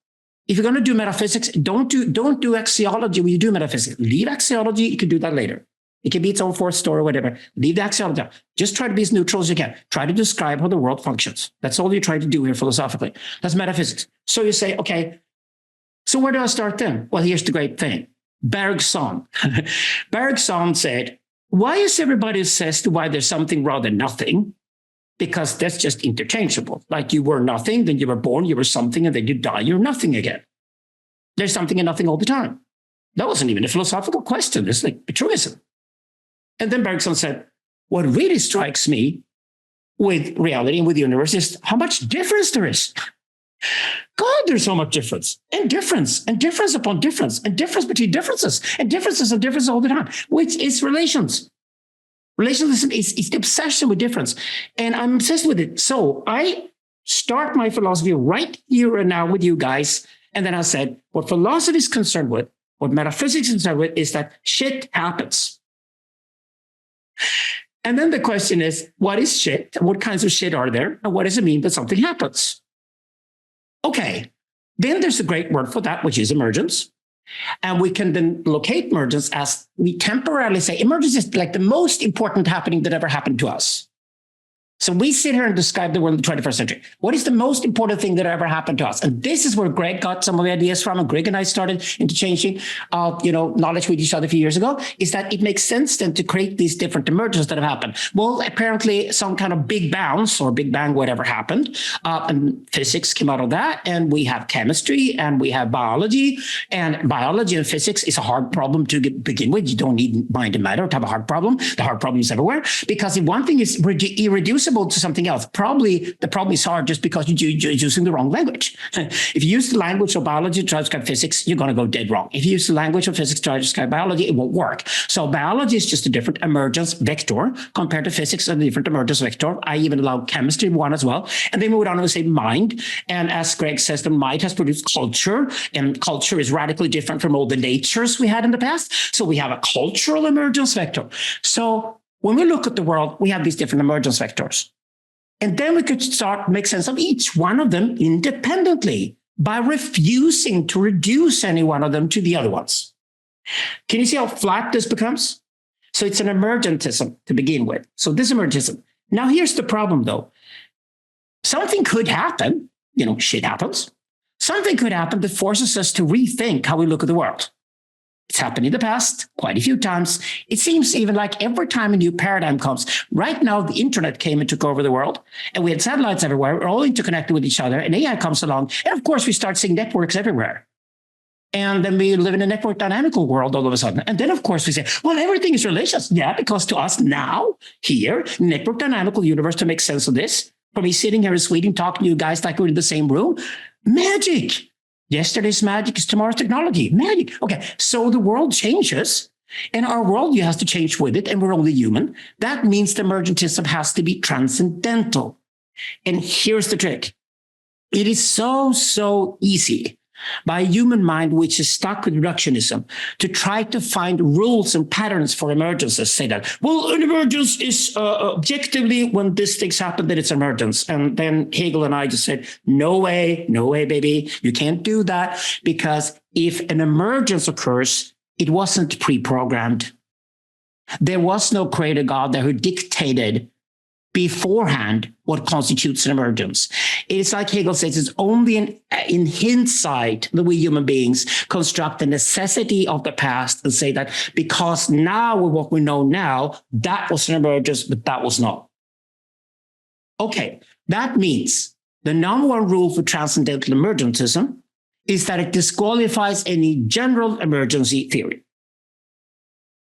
If you're going to do metaphysics, don't do axiology when you do metaphysics. Leave axiology, you can do that later. It can be its own fourth story or whatever. Leave the axiology out. Just try to be as neutral as you can. Try to describe how the world functions. That's all you try to do here philosophically. That's metaphysics. So you say, okay, so where do I start then? Well, here's the great thing. Bergson. Bergson said, why is everybody obsessed why there's something rather than nothing? Because that's just interchangeable. Like you were nothing, then you were born, you were something, and then you die, you're nothing again. There's something and nothing all the time. That wasn't even a philosophical question. It's like a truism. And then Bergson said, what really strikes me with reality and with the universe is how much difference there is. God, there's so much difference and difference upon difference and difference between differences and differences all the time, which is relations. Relationalism is the obsession with difference. And I'm obsessed with it. So I start my philosophy right here and now with you guys. And then I said, what philosophy is concerned with, what metaphysics is concerned with, is that shit happens. And then the question is, what is shit? What kinds of shit are there? And what does it mean that something happens? Okay, then there's a great word for that, which is emergence. And we can then locate emergence as we temporarily say, emergence is like the most important happening that ever happened to us. So we sit here and describe the world in the 21st century. What is the most important thing that ever happened to us? And this is where Gregg got some of the ideas from, and Gregg and I started interchanging, knowledge with each other a few years ago, is that it makes sense then to create these different emergences that have happened. Well, apparently some kind of big bounce or big bang, whatever happened, and physics came out of that, and we have chemistry, and we have biology, and biology and physics is a hard problem to begin with. You don't need mind and matter to have a hard problem. The hard problem is everywhere, because if one thing is irreducible to something else, probably the problem is hard just because you're using the wrong language. If you use the language of biology to try to describe physics, you're going to go dead wrong. If you use the language of physics to try to describe biology, it won't work. So biology is just a different emergence vector compared to physics, a different emergence vector. I even allow chemistry one as well. And then we would on to say mind. And as Gregg says, the mind has produced culture, and culture is radically different from all the natures we had in the past. So we have a cultural emergence vector. So when we look at the world, we have these different emergence vectors. And then we could start to make sense of each one of them independently by refusing to reduce any one of them to the other ones. Can you see how flat this becomes? So it's an emergentism to begin with. So this emergentism. Now here's the problem though. Something could happen, shit happens. Something could happen that forces us to rethink how we look at the world. It's happened in the past quite a few times. It seems even like every time a new paradigm comes. Right now, the internet came and took over the world, and we had satellites everywhere. We're all interconnected with each other, and AI comes along. And of course, we start seeing networks everywhere. And then we live in a network dynamical world all of a sudden. And then, of course, we say, well, everything is relations. Yeah, because to us now, here, network dynamical universe, to make sense of this, for me sitting here in Sweden, talking to you guys like we're in the same room, magic. Yesterday's magic is tomorrow's technology. Magic. Okay, so the world changes, and our worldview has to change with it, and we're only human. That means the emergentism has to be transcendental. And here's the trick. It is so easy by a human mind which is stuck with reductionism to try to find rules and patterns for emergences. Say that, well, an emergence is objectively when this thing's happened, that it's emergence. And then Hegel and I just said, no way, baby. You can't do that, because if an emergence occurs, it wasn't pre-programmed. There was no creator God there who dictated beforehand what constitutes an emergence. It's like Hegel says, it's only in hindsight that we human beings construct the necessity of the past and say that because now with what we know now, that was an emergence, but that was not. Okay, that means the number one rule for transcendental emergentism is that it disqualifies any general emergency theory.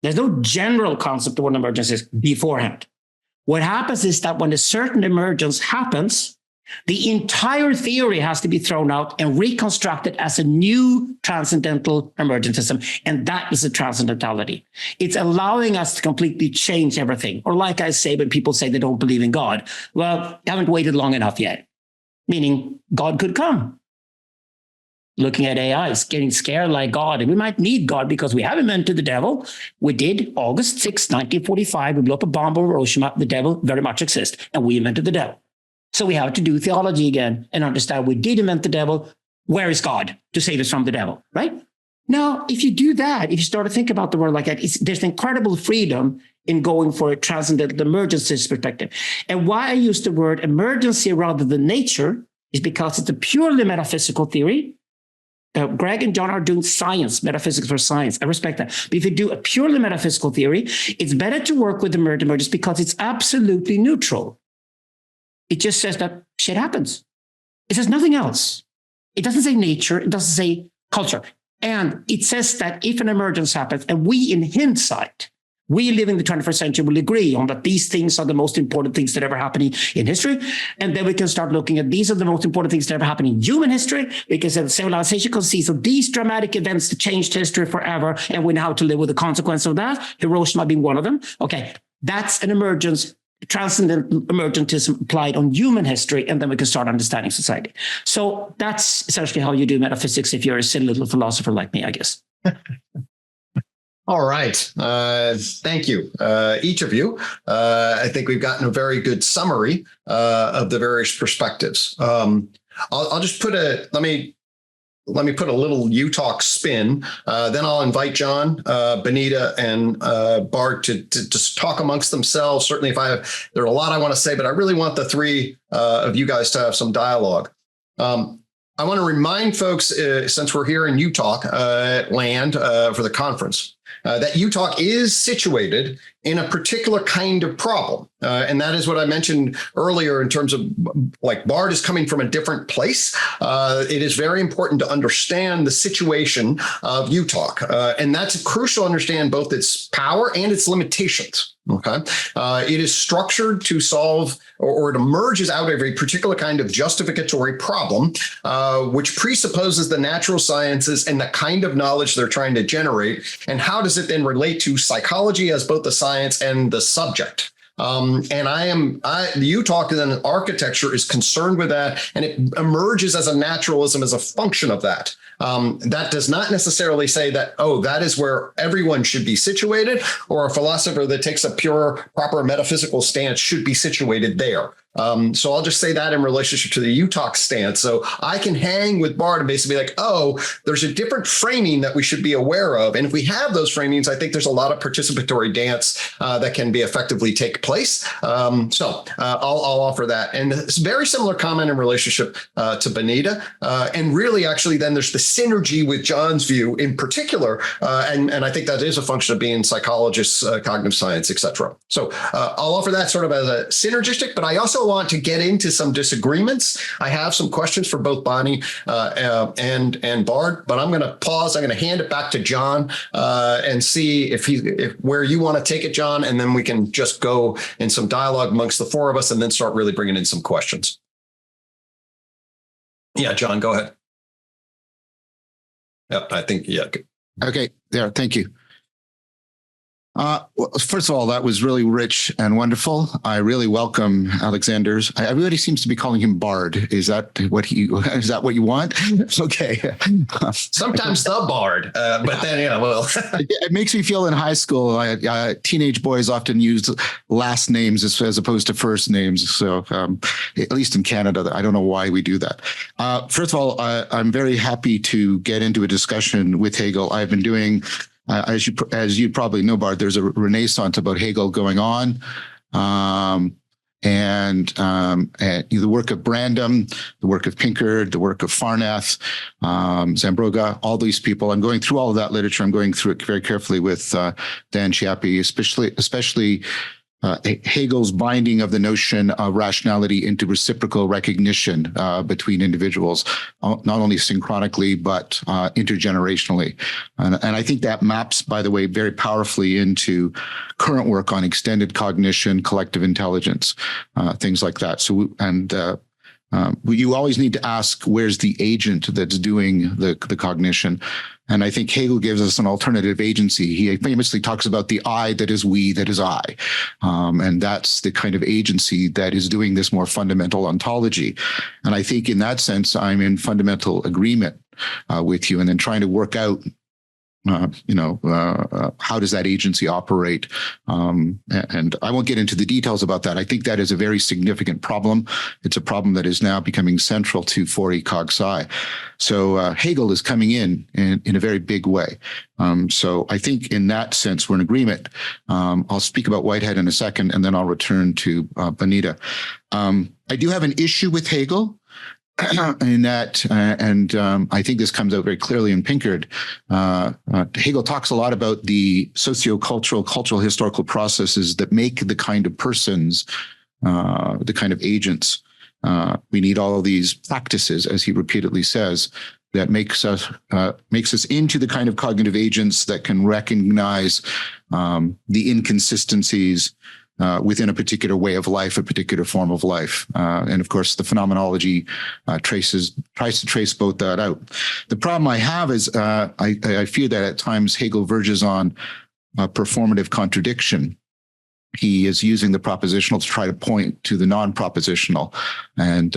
There's no general concept of what an emergence is beforehand. What happens is that when a certain emergence happens, the entire theory has to be thrown out and reconstructed as a new transcendental emergentism. And that is a transcendentality. It's allowing us to completely change everything. Or like I say, when people say they don't believe in God, well, you haven't waited long enough yet. Meaning God could come. Looking at AI, is getting scared like God. And we might need God because we have invented the devil. We did August 6, 1945. We blew up a bomb over Hiroshima. The devil very much exists. And we invented the devil. So we have to do theology again and understand we did invent the devil. Where is God to save us from the devil, right? Now, if you do that, if you start to think about the world like that, there's incredible freedom in going for a transcendental emergency perspective. And why I use the word emergency rather than nature is because it's a purely metaphysical theory. Gregg and John are doing science, metaphysics for science. I respect that. But if you do a purely metaphysical theory, it's better to work with the emergence because it's absolutely neutral. It just says that shit happens. It says nothing else. It doesn't say nature. It doesn't say culture. And it says that if an emergence happens, and we in hindsight, we live in the 21st century will agree on that these things are the most important things that ever happened in history. And then we can start looking at these are the most important things that ever happened in human history, because the civilization consists of these dramatic events that changed history forever. And we know how to live with the consequence of that. Hiroshima being one of them. Okay, that's an emergence, transcendental emergentism applied on human history. And then we can start understanding society. So that's essentially how you do metaphysics if you're a silly little philosopher like me, I guess. All right. Thank you, each of you. I think we've gotten a very good summary of the various perspectives. I'll just let me let me put a little UTOK spin. Then I'll invite John, Bonnita, and Bart to just talk amongst themselves. Certainly, there are a lot I want to say, but I really want the three of you guys to have some dialogue. I want to remind folks, since we're here in UTOK land for the conference, that UTOK is situated in a particular kind of problem. And that is what I mentioned earlier in terms of like Bart is coming from a different place. It is very important to understand the situation of UTOK. And that's crucial to understand both its power and its limitations. Okay. It is structured to solve, or it emerges out of a particular kind of justificatory problem, which presupposes the natural sciences and the kind of knowledge they're trying to generate. And how does it then relate to psychology as both the science and the subject? And the UTOK then architecture is concerned with that, and it emerges as a naturalism as a function of that. That does not necessarily say that, that is where everyone should be situated, or a philosopher that takes a pure, proper metaphysical stance should be situated there. So I'll just say that in relationship to the UTOK stance. So I can hang with Bart and basically be like, there's a different framing that we should be aware of. And if we have those framings, I think there's a lot of participatory dance that can be effectively take place. So I'll offer that. And it's a very similar comment in relationship to Bonnita. And really, actually, then there's the synergy with John's view in particular. And I think that is a function of being psychologists, cognitive science, et cetera. So I'll offer that sort of as a synergistic, but I also want to get into some disagreements. I have some questions for both Bonnie and Bart, but I'm going to pause. I'm going to hand it back to John and see if where you want to take it, John, and then we can just go in some dialogue amongst the four of us and then start really bringing in some questions. Yeah, John, go ahead. Yep, I think, yeah. Okay, there. Thank you. Well, first of all, that was really rich and wonderful. I really welcome Alexander's. Everybody seems to be calling him Bard. Is that what you want? Okay. Sometimes the Bard, but then it makes me feel in high school. Teenage boys often use last names as opposed to first names. So at least in Canada, I don't know why we do that. First of all, I'm very happy to get into a discussion with Hegel. I've been doing. As you probably know, Bart, there's a renaissance about Hegel going on, and the work of Brandom, the work of Pinkard, the work of Farnath, Zambroga, all these people. I'm going through all of that literature. I'm going through it very carefully with Dan Chiappi, especially Hegel's binding of the notion of rationality into reciprocal recognition between individuals, not only synchronically, but intergenerationally. And I think that maps, by the way, very powerfully into current work on extended cognition, collective intelligence, things like that. So, you always need to ask, where's the agent that's doing the cognition? And I think Hegel gives us an alternative agency. He famously talks about the I that is we, that is I. And that's the kind of agency that is doing this more fundamental ontology. And I think in that sense, I'm in fundamental agreement with you, and then trying to work out how does that agency operate? And I won't get into the details about that. I think that is a very significant problem. It's a problem that is now becoming central to 4E Cog Sci. So Hegel is coming in a very big way. So I think in that sense, we're in agreement. I'll speak about Whitehead in a second, and then I'll return to Bonnita. I do have an issue with Hegel. In that, I think this comes out very clearly in Pinkard. Hegel talks a lot about the socio-cultural, cultural, historical processes that make the kind of persons, the kind of agents. We need all of these practices, as he repeatedly says, that makes us into the kind of cognitive agents that can recognize the inconsistencies within a particular way of life, a particular form of life. And of course, the phenomenology tries to trace both that out. The problem I have is I fear that at times Hegel verges on performative contradiction. He is using the propositional to try to point to the non-propositional. And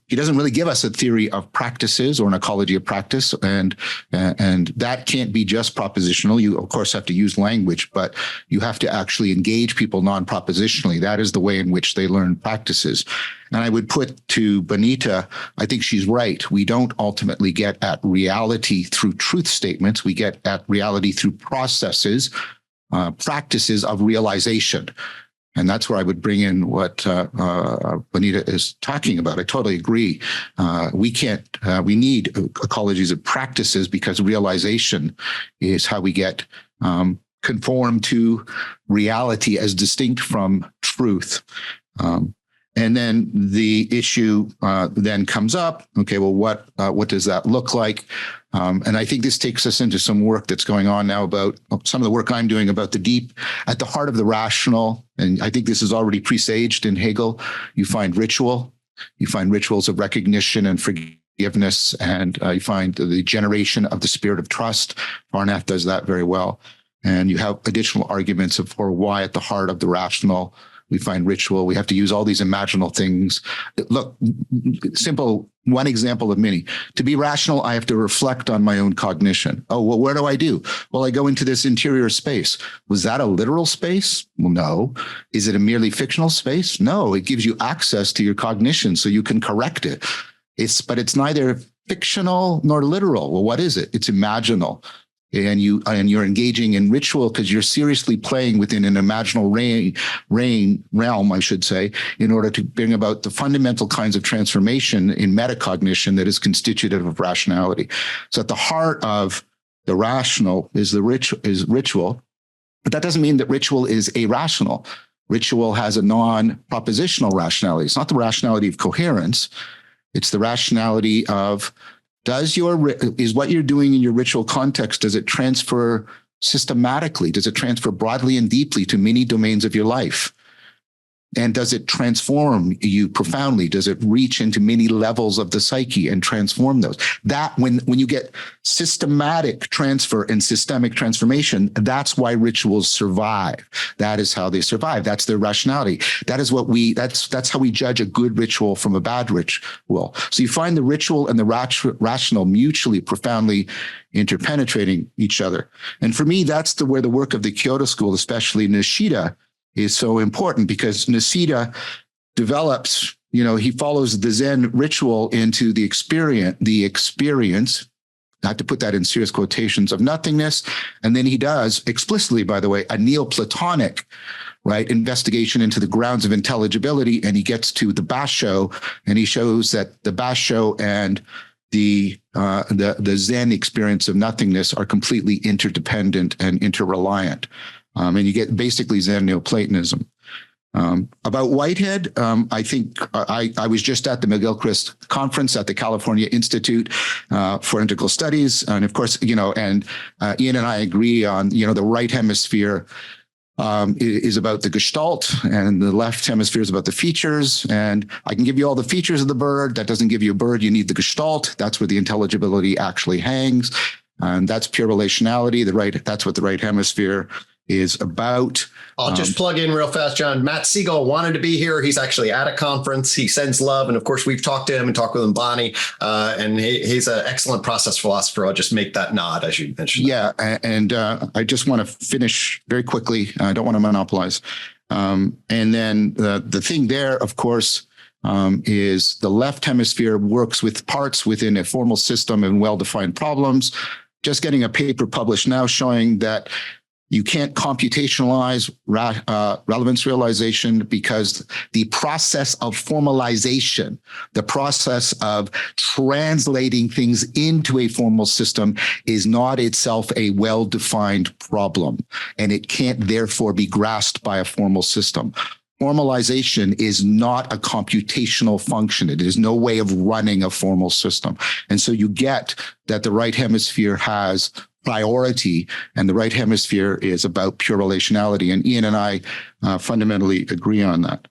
He doesn't really give us a theory of practices or an ecology of practice, and that can't be just propositional. You, of course, have to use language, but you have to actually engage people non-propositionally. That is the way in which they learn practices. And I would put to Bonnita, I think she's right. We don't ultimately get at reality through truth statements. We get at reality through processes, practices of realization. And that's where I would bring in what Bonnita is talking about. I totally agree. We need ecologies of practices, because realization is how we get conform to reality as distinct from truth. And then the issue then comes up. Okay, well, what does that look like? And I think this takes us into some work that's going on now about some of the work I'm doing about the deep at the heart of the rational. And I think this is already presaged in Hegel. You find ritual. You find rituals of recognition and forgiveness, and you find the generation of the spirit of trust. Barnath does that very well. And you have additional arguments for why at the heart of the rational we find ritual. We have to use all these imaginal things. Look, simple, one example of many. To be rational, I have to reflect on my own cognition. Oh, well, where do I do? Well, I go into this interior space. Was that a literal space? Well, no. Is it a merely fictional space? No, it gives you access to your cognition so you can correct it. But it's neither fictional nor literal. Well, what is it? It's imaginal. And you're engaging in ritual because you're seriously playing within an imaginal realm, I should say, in order to bring about the fundamental kinds of transformation in metacognition that is constitutive of rationality. So at the heart of the rational is ritual, but that doesn't mean that ritual is irrational. Ritual has a non-propositional rationality. It's not the rationality of coherence. It's the rationality of is what you're doing in your ritual context, does it transfer systematically? Does it transfer broadly and deeply to many domains of your life? And does it transform you profoundly? Does it reach into many levels of the psyche and transform those? That when you get systematic transfer and systemic transformation, that's why rituals survive. That is how they survive. That's their rationality. That is that's how we judge a good ritual from a bad ritual. So you find the ritual and the rational mutually profoundly interpenetrating each other. And for me, that's where the work of the Kyoto school, especially Nishida, is so important, because Nishida develops, he follows the Zen ritual into the experience, I have to put that in serious quotations, of nothingness. And then he does explicitly, by the way, a Neoplatonic, right, investigation into the grounds of intelligibility. And he gets to the basho, and he shows that the basho and the Zen experience of nothingness are completely interdependent and interreliant. And you get basically Zen Neoplatonism. About Whitehead, I think I was just at the McGilchrist conference at the California Institute for Integral Studies. And of course, and Ian and I agree on, the right hemisphere is about the gestalt, and the left hemisphere is about the features. And I can give you all the features of the bird. That doesn't give you a bird. You need the gestalt. That's where the intelligibility actually hangs. And that's pure relationality. That's what the right hemisphere is about. I'll just plug in real fast, John. Matt Siegel wanted to be here. He's actually at a conference. He sends love. And of course, we've talked to him and talked with him, Bonnie. And he's an excellent process philosopher. I'll just make that nod, as you mentioned. Yeah. And I just want to finish very quickly. I don't want to monopolize. And then the thing there, of course, is the left hemisphere works with parts within a formal system and well-defined problems. Just getting a paper published now showing that you can't computationalize relevance realization, because the process of formalization, the process of translating things into a formal system, is not itself a well-defined problem, and it can't therefore be grasped by a formal system. Formalization is not a computational function. It is no way of running a formal system. And so you get that the right hemisphere has priority, and the right hemisphere is about pure relationality. And Ian and I fundamentally agree on that.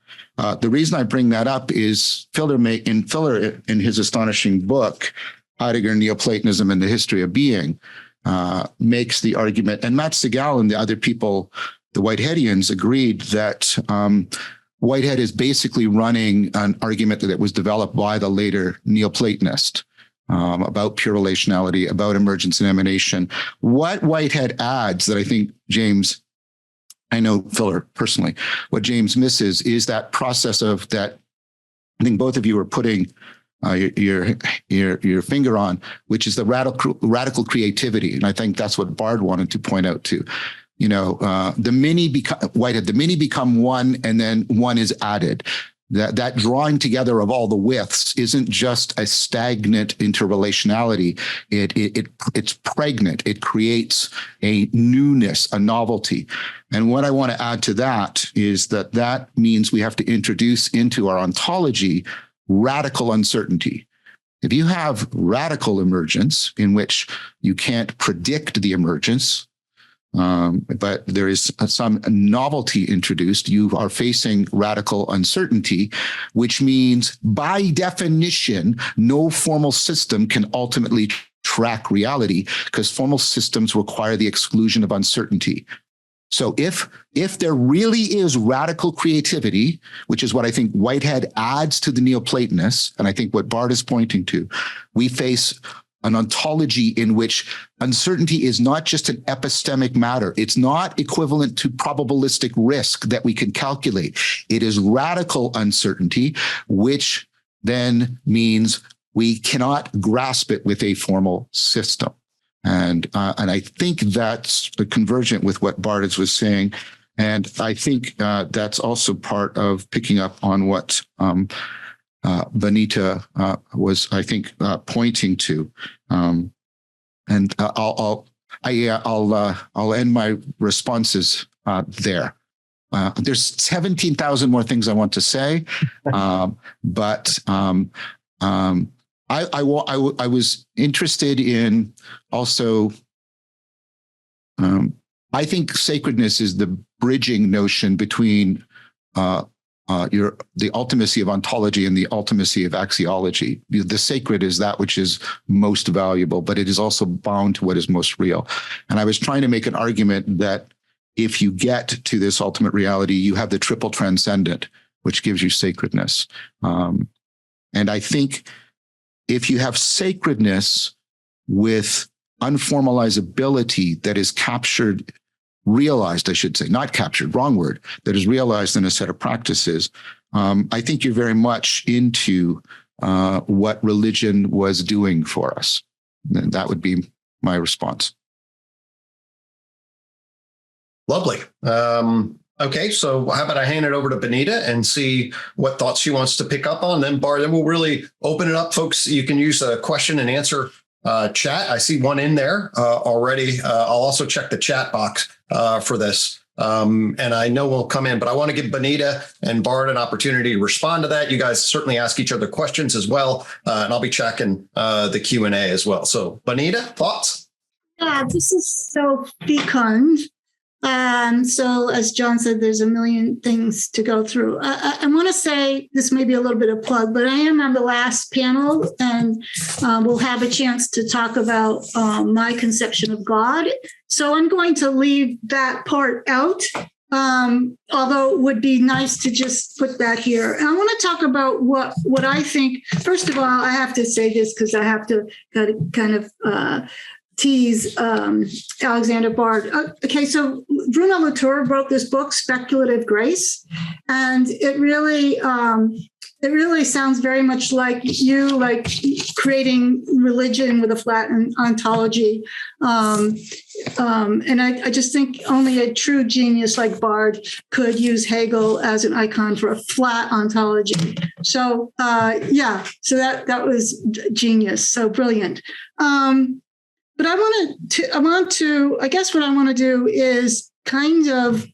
The reason I bring that up is Filler, in his astonishing book, Heidegger, Neoplatonism and the History of Being, makes the argument, and Matt Segal and the other people, the Whiteheadians, agreed that Whitehead is basically running an argument that was developed by the later Neoplatonist about pure relationality, about emergence and emanation. What Whitehead adds that I think James, I know Fuller personally, what James misses is that process of that. I think both of you are putting your finger on, which is the radical creativity, and I think that's what Bard wanted to point out too. The many become one, and then one is added. That drawing together of all the widths isn't just a stagnant interrelationality. It's pregnant. It creates a newness, a novelty. And what I want to add to that is that means we have to introduce into our ontology radical uncertainty. If you have radical emergence, in which you can't predict the emergence, but there is some novelty introduced, you are facing radical uncertainty, which means by definition, no formal system can ultimately track reality, because formal systems require the exclusion of uncertainty. So if there really is radical creativity, which is what I think Whitehead adds to the Neoplatonists, and I think what Bard is pointing to, we face an ontology in which uncertainty is not just an epistemic matter. It's not equivalent to probabilistic risk that we can calculate. It is radical uncertainty, which then means we cannot grasp it with a formal system. And I think that's convergent with what Bard was saying. And I think that's also part of picking up on what Bonnita was, I think, pointing to. And I'll end my responses there. There's 17,000 more things I want to say, but I was interested in also. I think sacredness is the bridging notion between the ultimacy of ontology and the ultimacy of axiology. The sacred is that which is most valuable, but it is also bound to what is most real. And I was trying to make an argument that if you get to this ultimate reality, you have the triple transcendent, which gives you sacredness. And I think if you have sacredness with unformalizability that is realized, I should say, not captured, wrong word, that is realized in a set of practices, I think you're very much into what religion was doing for us. And that would be my response. Lovely. Okay, so how about I hand it over to Bonnita and see what thoughts she wants to pick up on. Then Bart, then we'll really open it up, folks. You can use a question and answer chat. I see one in there already. I'll also check the chat box for this. And I know we'll come in, but I want to give Bonnita and Bart an opportunity to respond to that. You guys certainly ask each other questions as well. And I'll be checking the Q&A as well. So Bonnita, thoughts? Yeah, this is so fecund. So as John said, there's a million things to go through. I want to say this may be a little bit of plug, but I am on the last panel, and we'll have a chance to talk about my conception of God. So I'm going to leave that part out, although it would be nice to just put that here. And I want to talk about what I think. First of all, I have to say this because I have to kind of tease Alexander Bard. Okay, so Bruno Latour wrote this book, Speculative Grace, and it really sounds very much like you, like creating religion with a flat ontology. And I just think only a true genius like Bard could use Hegel as an icon for a flat ontology. So so that was genius, so brilliant. But I guess what I want to do is kind of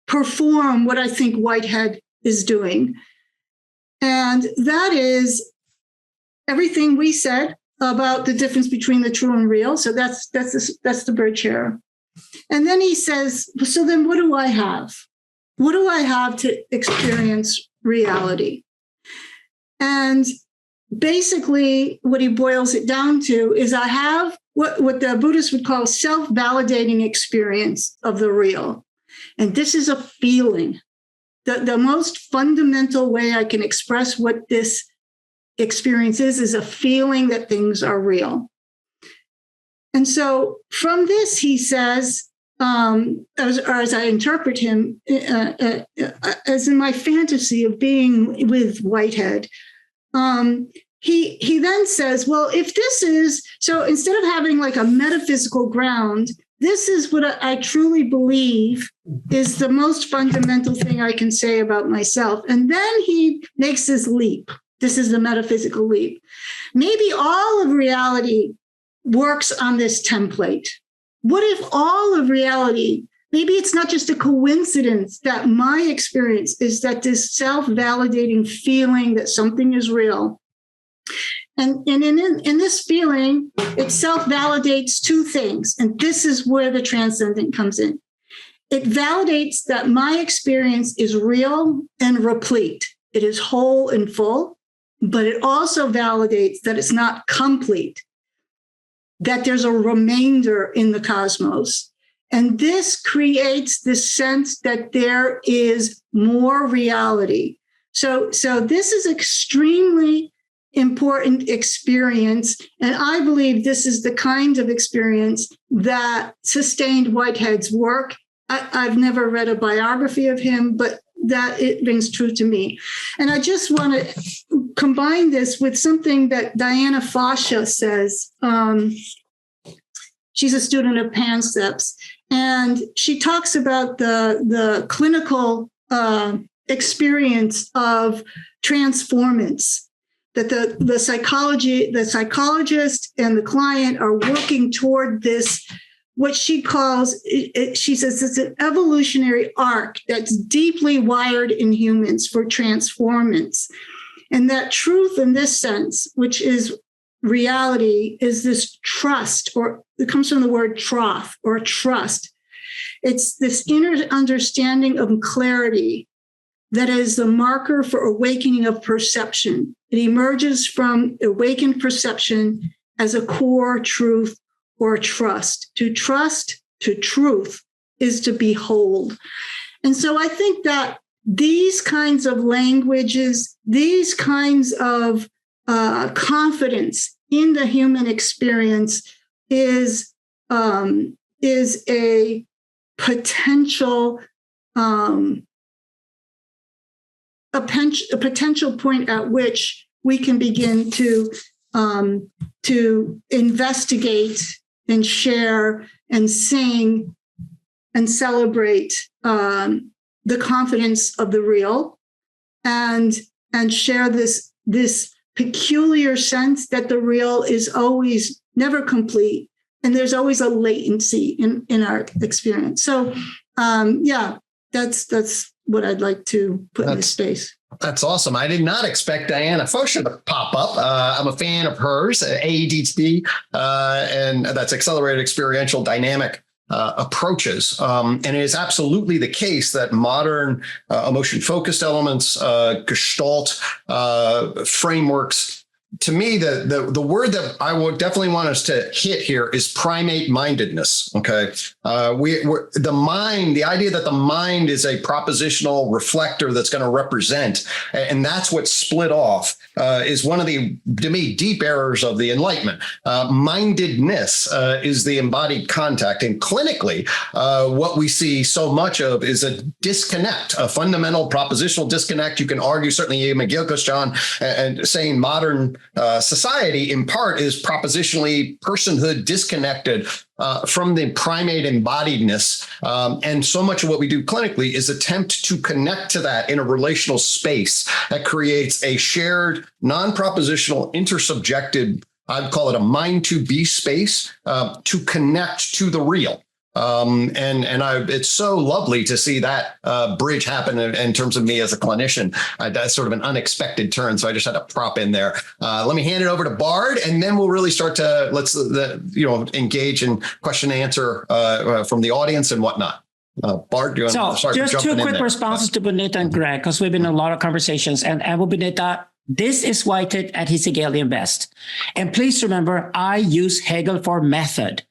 perform what I think Whitehead is doing. And that is everything we said about the difference between the true and real. So that's the bridge here. And then he says, so then what do I have? What do I have to experience reality? And basically, what he boils it down to is I have what the Buddhists would call self-validating experience of the real. And this is a feeling. the most fundamental way I can express what this experience is a feeling that things are real. And so from this, he says, as I interpret him, as in my fantasy of being with Whitehead, he then says, well, if this is, so instead of having like a metaphysical ground, this is what I truly believe is the most fundamental thing I can say about myself. And then he makes this leap. This is the metaphysical leap. Maybe all of reality works on this template. What if all of reality, maybe it's not just a coincidence that my experience is that this self-validating feeling that something is real. And in this feeling, it self-validates two things. And this is where the transcendent comes in. It validates that my experience is real and replete. It is whole and full, but it also validates that it's not complete, that there's a remainder in the cosmos. And this creates the sense that there is more reality. So this is extremely important experience. And I believe this is the kind of experience that sustained Whitehead's work. I've never read a biography of him, but that it rings true to me. And I just want to combine this with something that Diana Fascia says. She's a student of Panceps, and she talks about the clinical experience of transformance, that the psychologist and the client are working toward this, what she calls, she says it's an evolutionary arc that's deeply wired in humans for transformance. And that truth in this sense, which is reality, is this trust, or it comes from the word troth or trust. It's this inner understanding of clarity that is the marker for awakening of perception. It emerges from awakened perception as a core truth or trust. To trust to truth is to behold. And so I think that these kinds of languages, these kinds of confidence in the human experience is a potential a potential point at which we can begin to investigate and share and sing and celebrate the confidence of the real, and share this peculiar sense that the real is always never complete, and there's always a latency in our experience. So that's what I'd like to put in this space. That's awesome. I did not expect Diana Fascia to pop up. I'm a fan of hers, AEDT, and that's accelerated experiential dynamic approaches. And it is absolutely the case that modern emotion-focused elements, Gestalt frameworks, to me, the word that I would definitely want us to hit here is primate mindedness. Okay. The mind, the idea that the mind is a propositional reflector that's going to represent, and that's what split off, is one of the, to me, deep errors of the Enlightenment. Mindedness is the embodied contact. And clinically, what we see so much of is a disconnect, a fundamental propositional disconnect. You can argue, certainly McGilchrist, John, and saying modern society in part is propositionally personhood disconnected from the primate embodiedness. And so much of what we do clinically is attempt to connect to that in a relational space that creates a shared, non-propositional, intersubjective, I'd call it a mind to be space to connect to the real. It's so lovely to see that bridge happen in terms of me as a clinician. That's sort of an unexpected turn, so I just had to prop in there. Let me hand it over to Bard, and then we'll really start to engage in question and answer from the audience and whatnot. Bard, do you want to start? Just two quick responses to Bonnita and Gregg, because we've been in a lot of conversations. And with Bonnita, this is Whitehead at his Hegelian best. And please remember, I use Hegel for method.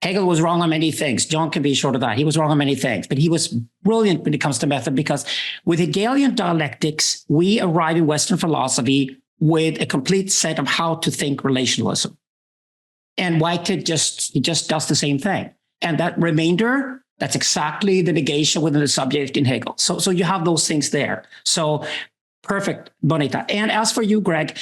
Hegel was wrong on many things. John can be sure of that. He was wrong on many things, but he was brilliant when it comes to method, because with Hegelian dialectics, we arrive in Western philosophy with a complete set of how to think relationalism. And Whitehead just does the same thing. And that remainder, that's exactly the negation within the subject in Hegel. So you have those things there. So perfect, Bonnita. And as for you, Gregg,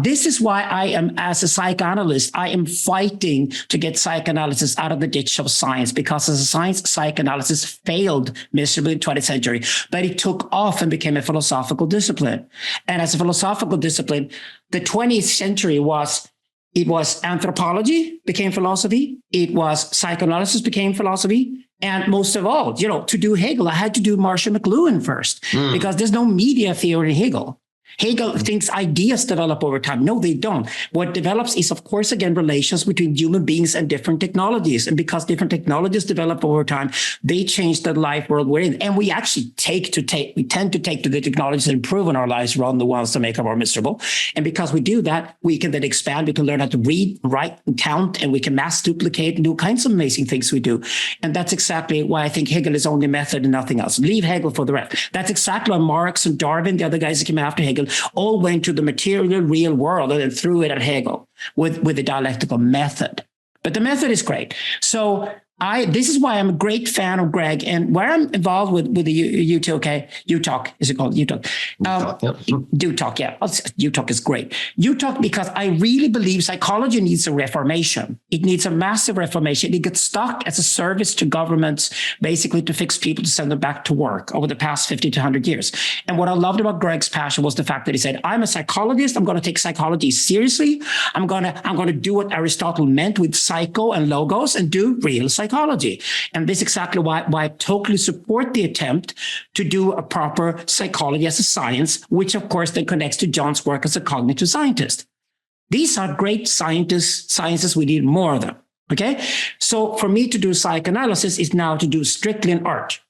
this is why I am, as a psychoanalyst, I am fighting to get psychoanalysis out of the ditch of science, because as a science, psychoanalysis failed miserably in the 20th century, but it took off and became a philosophical discipline. And as a philosophical discipline, the 20th century was anthropology became philosophy. It was psychoanalysis became philosophy. And most of all, to do Hegel, I had to do Marshall McLuhan first, because there's no media theory in Hegel. Hegel thinks ideas develop over time. No, they don't. What develops is, of course, again, relations between human beings and different technologies. And because different technologies develop over time, they change the life world we're in. And we actually tend to take to the technologies that improve in our lives rather than the ones that make us more miserable. And because we do that, we can then expand. We can learn how to read, write, and count, and we can mass duplicate and do kinds of amazing things we do. And that's exactly why I think Hegel is only method and nothing else. Leave Hegel for the rest. That's exactly why Marx and Darwin, the other guys that came after Hegel, all went to the material real world and then threw it at Hegel with the dialectical method. But the method is great. So this is why I'm a great fan of Gregg, and where I'm involved with the UTOK, is it called UTOK? UTOK, yeah. UTOK is great. UTOK, because I really believe psychology needs a reformation. It needs a massive reformation. It gets stuck as a service to governments, basically to fix people, to send them back to work over the past 50 to 100 years. And what I loved about Gregg's passion was the fact that he said, I'm a psychologist. I'm going to take psychology seriously. I'm going to do what Aristotle meant with psycho and logos and do real psychology. And this is exactly why I totally support the attempt to do a proper psychology as a science, which of course then connects to John's work as a cognitive scientist. These are great sciences. We need more of them. Okay. So for me to do psychoanalysis is now to do strictly an art.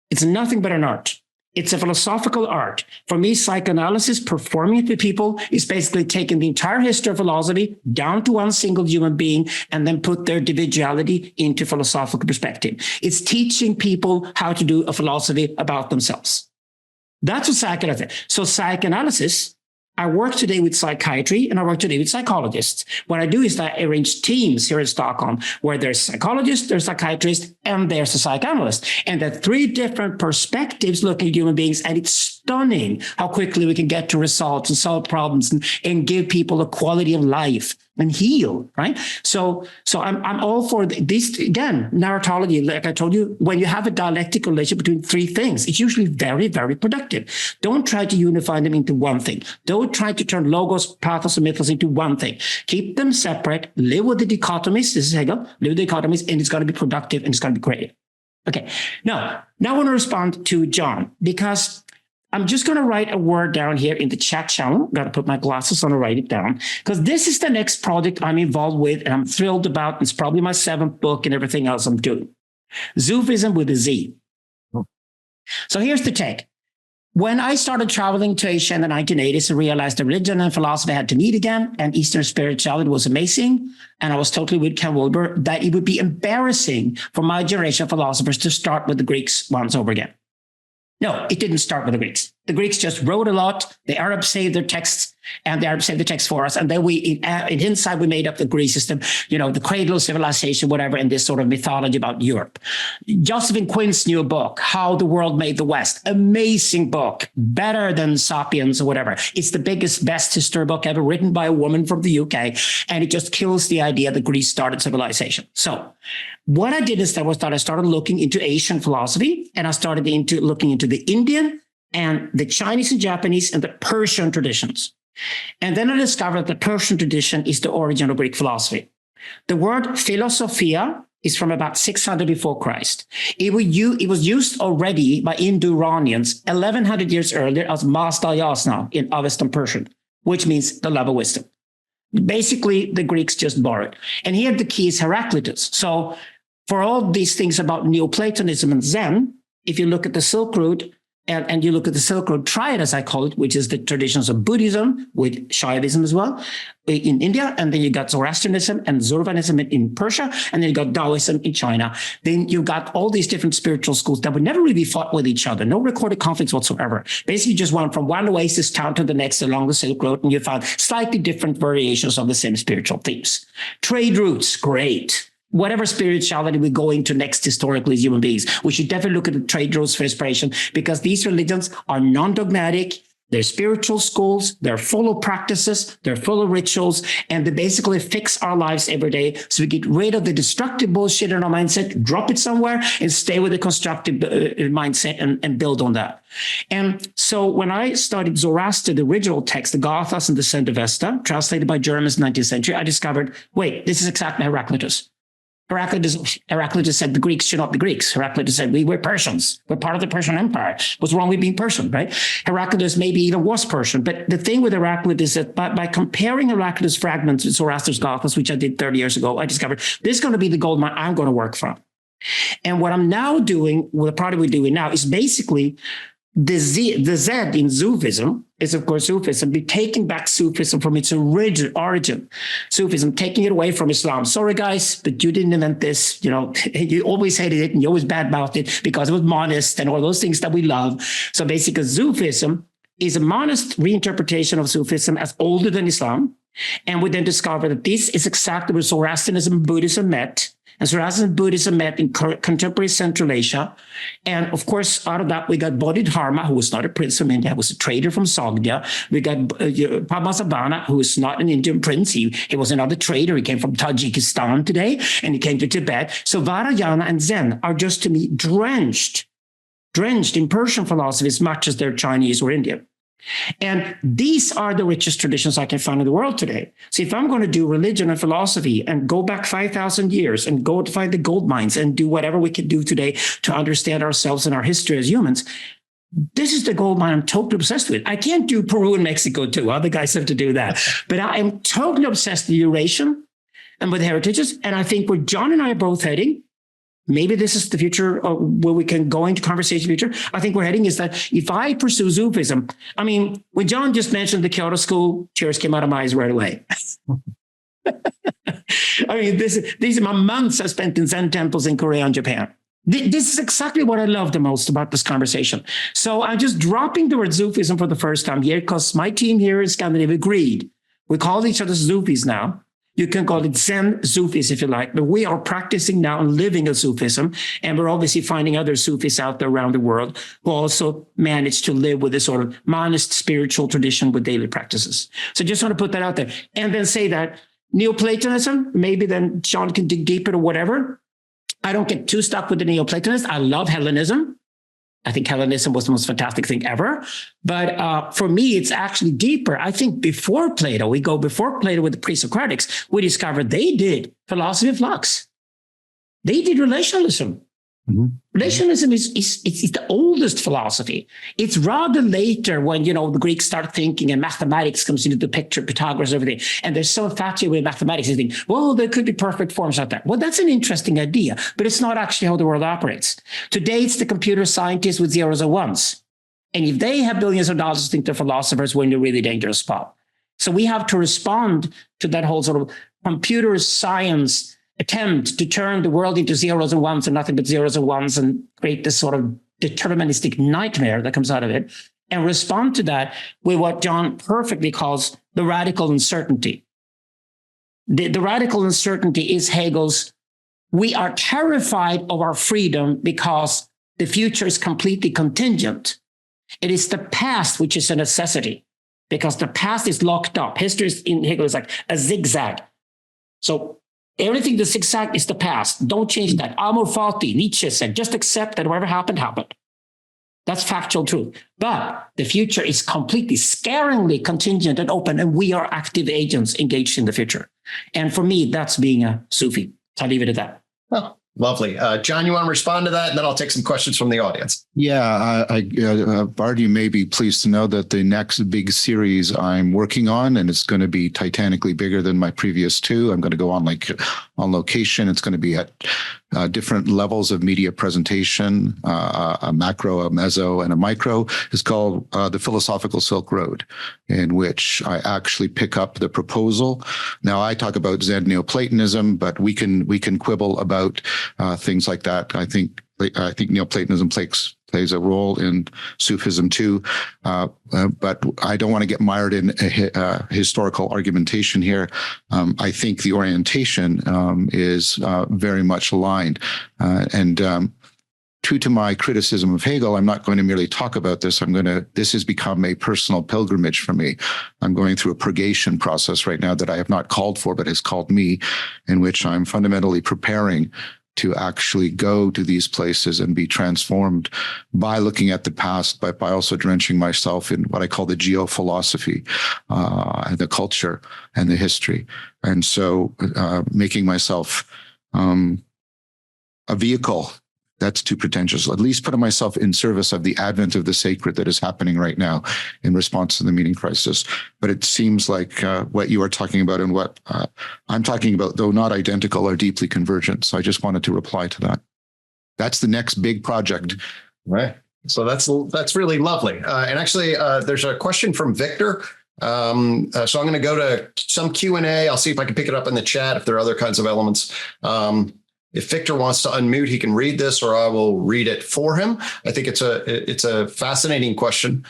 It's nothing but an art. It's a philosophical art. For me, psychoanalysis, performing it with people, is basically taking the entire history of philosophy down to one single human being and then put their individuality into philosophical perspective. It's teaching people how to do a philosophy about themselves. That's what psychoanalysis is. So psychoanalysis, I work today with psychiatry and I work today with psychologists. What I do is that I arrange teams here in Stockholm where there's psychologists, there's psychiatrists, and there's a psychoanalyst. And there are three different perspectives looking at human beings. And it's stunning how quickly we can get to results and solve problems and give people a quality of life and heal, right? So I'm all for this. Again, narratology, like I told you, when you have a dialectical relationship between three things, it's usually very, very productive. Don't try to unify them into one thing. Don't try to turn logos, pathos, and mythos into one thing. Keep them separate. Live with the dichotomies. This is Hegel. Live with the dichotomies, and it's going to be productive and it's going to be creative. Okay. Now I want to respond to John, because I'm just going to write a word down here in the chat channel. Got to put my glasses on to write it down, because this is the next project I'm involved with and I'm thrilled about. It's probably my 7th book and everything else I'm doing. Zoofism with a Z. So here's the take. When I started traveling to Asia in the 1980s and realized that religion and philosophy had to meet again and Eastern spirituality was amazing, and I was totally with Ken Wilber, that it would be embarrassing for my generation of philosophers to start with the Greeks once over again. No, it didn't start with the Greeks. The Greeks just wrote a lot. The Arabs saved their texts, and the Arabs saved the text for us. And then in inside, we made up the Greek system, the cradle of civilization, whatever, and this sort of mythology about Europe. Josephine Quinn's new book, How the World Made the West. Amazing book, better than Sapiens or whatever. It's the best history book ever written by a woman from the UK. And it just kills the idea that Greece started civilization. So what I did instead was that I started looking into Asian philosophy, and I started looking into the Indian and the Chinese and Japanese and the Persian traditions. And then I discovered that the Persian tradition is the origin of Greek philosophy. The word philosophia is from about 600 before Christ. It was used already by Indo-Iranians 1100 years earlier as Masda Yasna in Avestan Persian, which means the love of wisdom. Basically, the Greeks just borrowed. And here the key is Heraclitus. So for all these things about Neoplatonism and Zen, if you look at the Silk Route, and you look at the Silk Road Triad, as I call it, which is the traditions of Buddhism with Shaivism as well in India, and then you got Zoroastrianism and Zoroastrianism in Persia, and then you got Taoism in China. Then you got all these different spiritual schools that would never really fought with each other, no recorded conflicts whatsoever. Basically, just went from one oasis town to the next along the Silk Road, and you found slightly different variations of the same spiritual themes. Trade routes, great. Whatever spirituality we go into next historically as human beings, we should definitely look at the trade routes for inspiration, because these religions are non-dogmatic. They're spiritual schools. They're full of practices. They're full of rituals, and they basically fix our lives every day. So we get rid of the destructive bullshit in our mindset, drop it somewhere, and stay with the constructive mindset and build on that. And so when I studied Zoroaster, the original text, the Gathas and the Zendavesta, translated by Germans in the 19th century, I discovered, wait, this is exactly Heraclitus. Heraclitus said the Greeks should not be Greeks. Heraclitus said we're Persians. We're part of the Persian Empire. What's wrong with being Persian, right? Heraclitus maybe even was Persian. But the thing with Heraclitus is that by comparing Heraclitus fragments with Zoroaster's Gathas, which I did 30 years ago, I discovered this is going to be the gold mine I'm going to work from. And what I'm now doing, what the project we're doing now is basically the Z in Sufism is, of course, Sufism, be taking back Sufism from its origin. Sufism, taking it away from Islam. Sorry, guys, but you didn't invent this. You know, you always hated it and you always badmouthed it because it was monist and all those things that we love. So basically, Sufism is a monist reinterpretation of Sufism as older than Islam. And we then discover that this is exactly where Zoroastrianism and Buddhism met. And Zoroastrianism and Buddhism met in contemporary Central Asia. And of course, out of that, we got Bodhidharma, who was not a prince from India, was a trader from Sogdia. We got Padmasambhava, who is not an Indian prince. He was another trader. He came from Tajikistan today, and he came to Tibet. So Vajrayana and Zen are just, to me, drenched in Persian philosophy as much as they're Chinese or Indian. And these are the richest traditions I can find in the world today. So if I'm going to do religion and philosophy and go back 5,000 years and go to find the gold mines and do whatever we can do today to understand ourselves and our history as humans, this is the gold mine I'm totally obsessed with. I can't do Peru and Mexico too. Other guys have to do that. But I am totally obsessed with Eurasian and with heritages. And I think where John and I are both heading, maybe this is the future where we can go into conversation future. I think we're heading is that if I pursue Sufism, I mean, when John just mentioned the Kyoto school, tears came out of my eyes right away. I mean, these are my months I spent in Zen temples in Korea and Japan. This is exactly what I love the most about this conversation. So I'm just dropping the word Sufism for the first time here because my team here in Scandinavia agreed. We call each other Sufis now. You can call it Zen Sufis if you like, but we are practicing now and living a Sufism. And we're obviously finding other Sufis out there around the world who also manage to live with this sort of monist spiritual tradition with daily practices. So just want to put that out there and then say that Neoplatonism, maybe then John can dig deeper or whatever. I don't get too stuck with the Neoplatonists. I love Hellenism. I think Hellenism was the most fantastic thing ever. But for me, it's actually deeper. I think before Plato, we go before Plato with the pre-Socratics, we discovered they did philosophy of flux. They did relationalism. Mm-hmm. Relationalism is the oldest philosophy. It's rather later when, the Greeks start thinking and mathematics comes into the picture, Pythagoras, everything. And they're so infatuated with mathematics. They think, well, there could be perfect forms out there. Well, that's an interesting idea, but it's not actually how the world operates. Today, it's the computer scientists with zeros and ones. And if they have billions of dollars to think they're philosophers, we're in a really dangerous spot. So we have to respond to that whole sort of computer science attempt to turn the world into zeros and ones and nothing but zeros and ones and create this sort of deterministic nightmare that comes out of it, and respond to that with what John perfectly calls the radical uncertainty. The radical uncertainty is Hegel's, we are terrified of our freedom because the future is completely contingent. It is the past which is a necessity because the past is locked up. History is, in Hegel is like a zigzag. So everything that's exact is the past. Don't change that. Amor fati, Nietzsche said, just accept that whatever happened, happened. That's factual truth. But the future is completely, scarily contingent and open, and we are active agents engaged in the future. And for me, that's being a Sufi. So I'll leave it at that. Oh, lovely. John, you want to respond to that? And then I'll take some questions from the audience. Yeah, Bard, you may be pleased to know that the next big series I'm working on, and it's going to be titanically bigger than my previous two. I'm going to go on location. It's going to be at different levels of media presentation, a macro, a meso, and a micro, is called the Philosophical Silk Road, in which I actually pick up the proposal. Now, I talk about Zen Neoplatonism, but we can quibble about things like that. I think Neoplatonism plays a role in Sufism too, but I don't want to get mired in a historical argumentation here. I think the orientation is very much aligned, and true to my criticism of Hegel, I'm not going to merely talk about this. This has become a personal pilgrimage for me. I'm going through a purgation process right now that I have not called for, but has called me, in which I'm fundamentally preparing to actually go to these places and be transformed by looking at the past, but by also drenching myself in what I call the geophilosophy, and the culture and the history. And so making myself a vehicle, that's too pretentious, at least putting myself in service of the advent of the sacred that is happening right now in response to the meaning crisis. But it seems like what you are talking about and what I'm talking about, though not identical, are deeply convergent. So I just wanted to reply to that. That's the next big project. Right. So that's really lovely. And actually, there's a question from Victor. So I'm going to go to some Q&A. I'll see if I can pick it up in the chat if there are other kinds of elements. If Victor wants to unmute, he can read this, or I will read it for him. I think it's a fascinating question.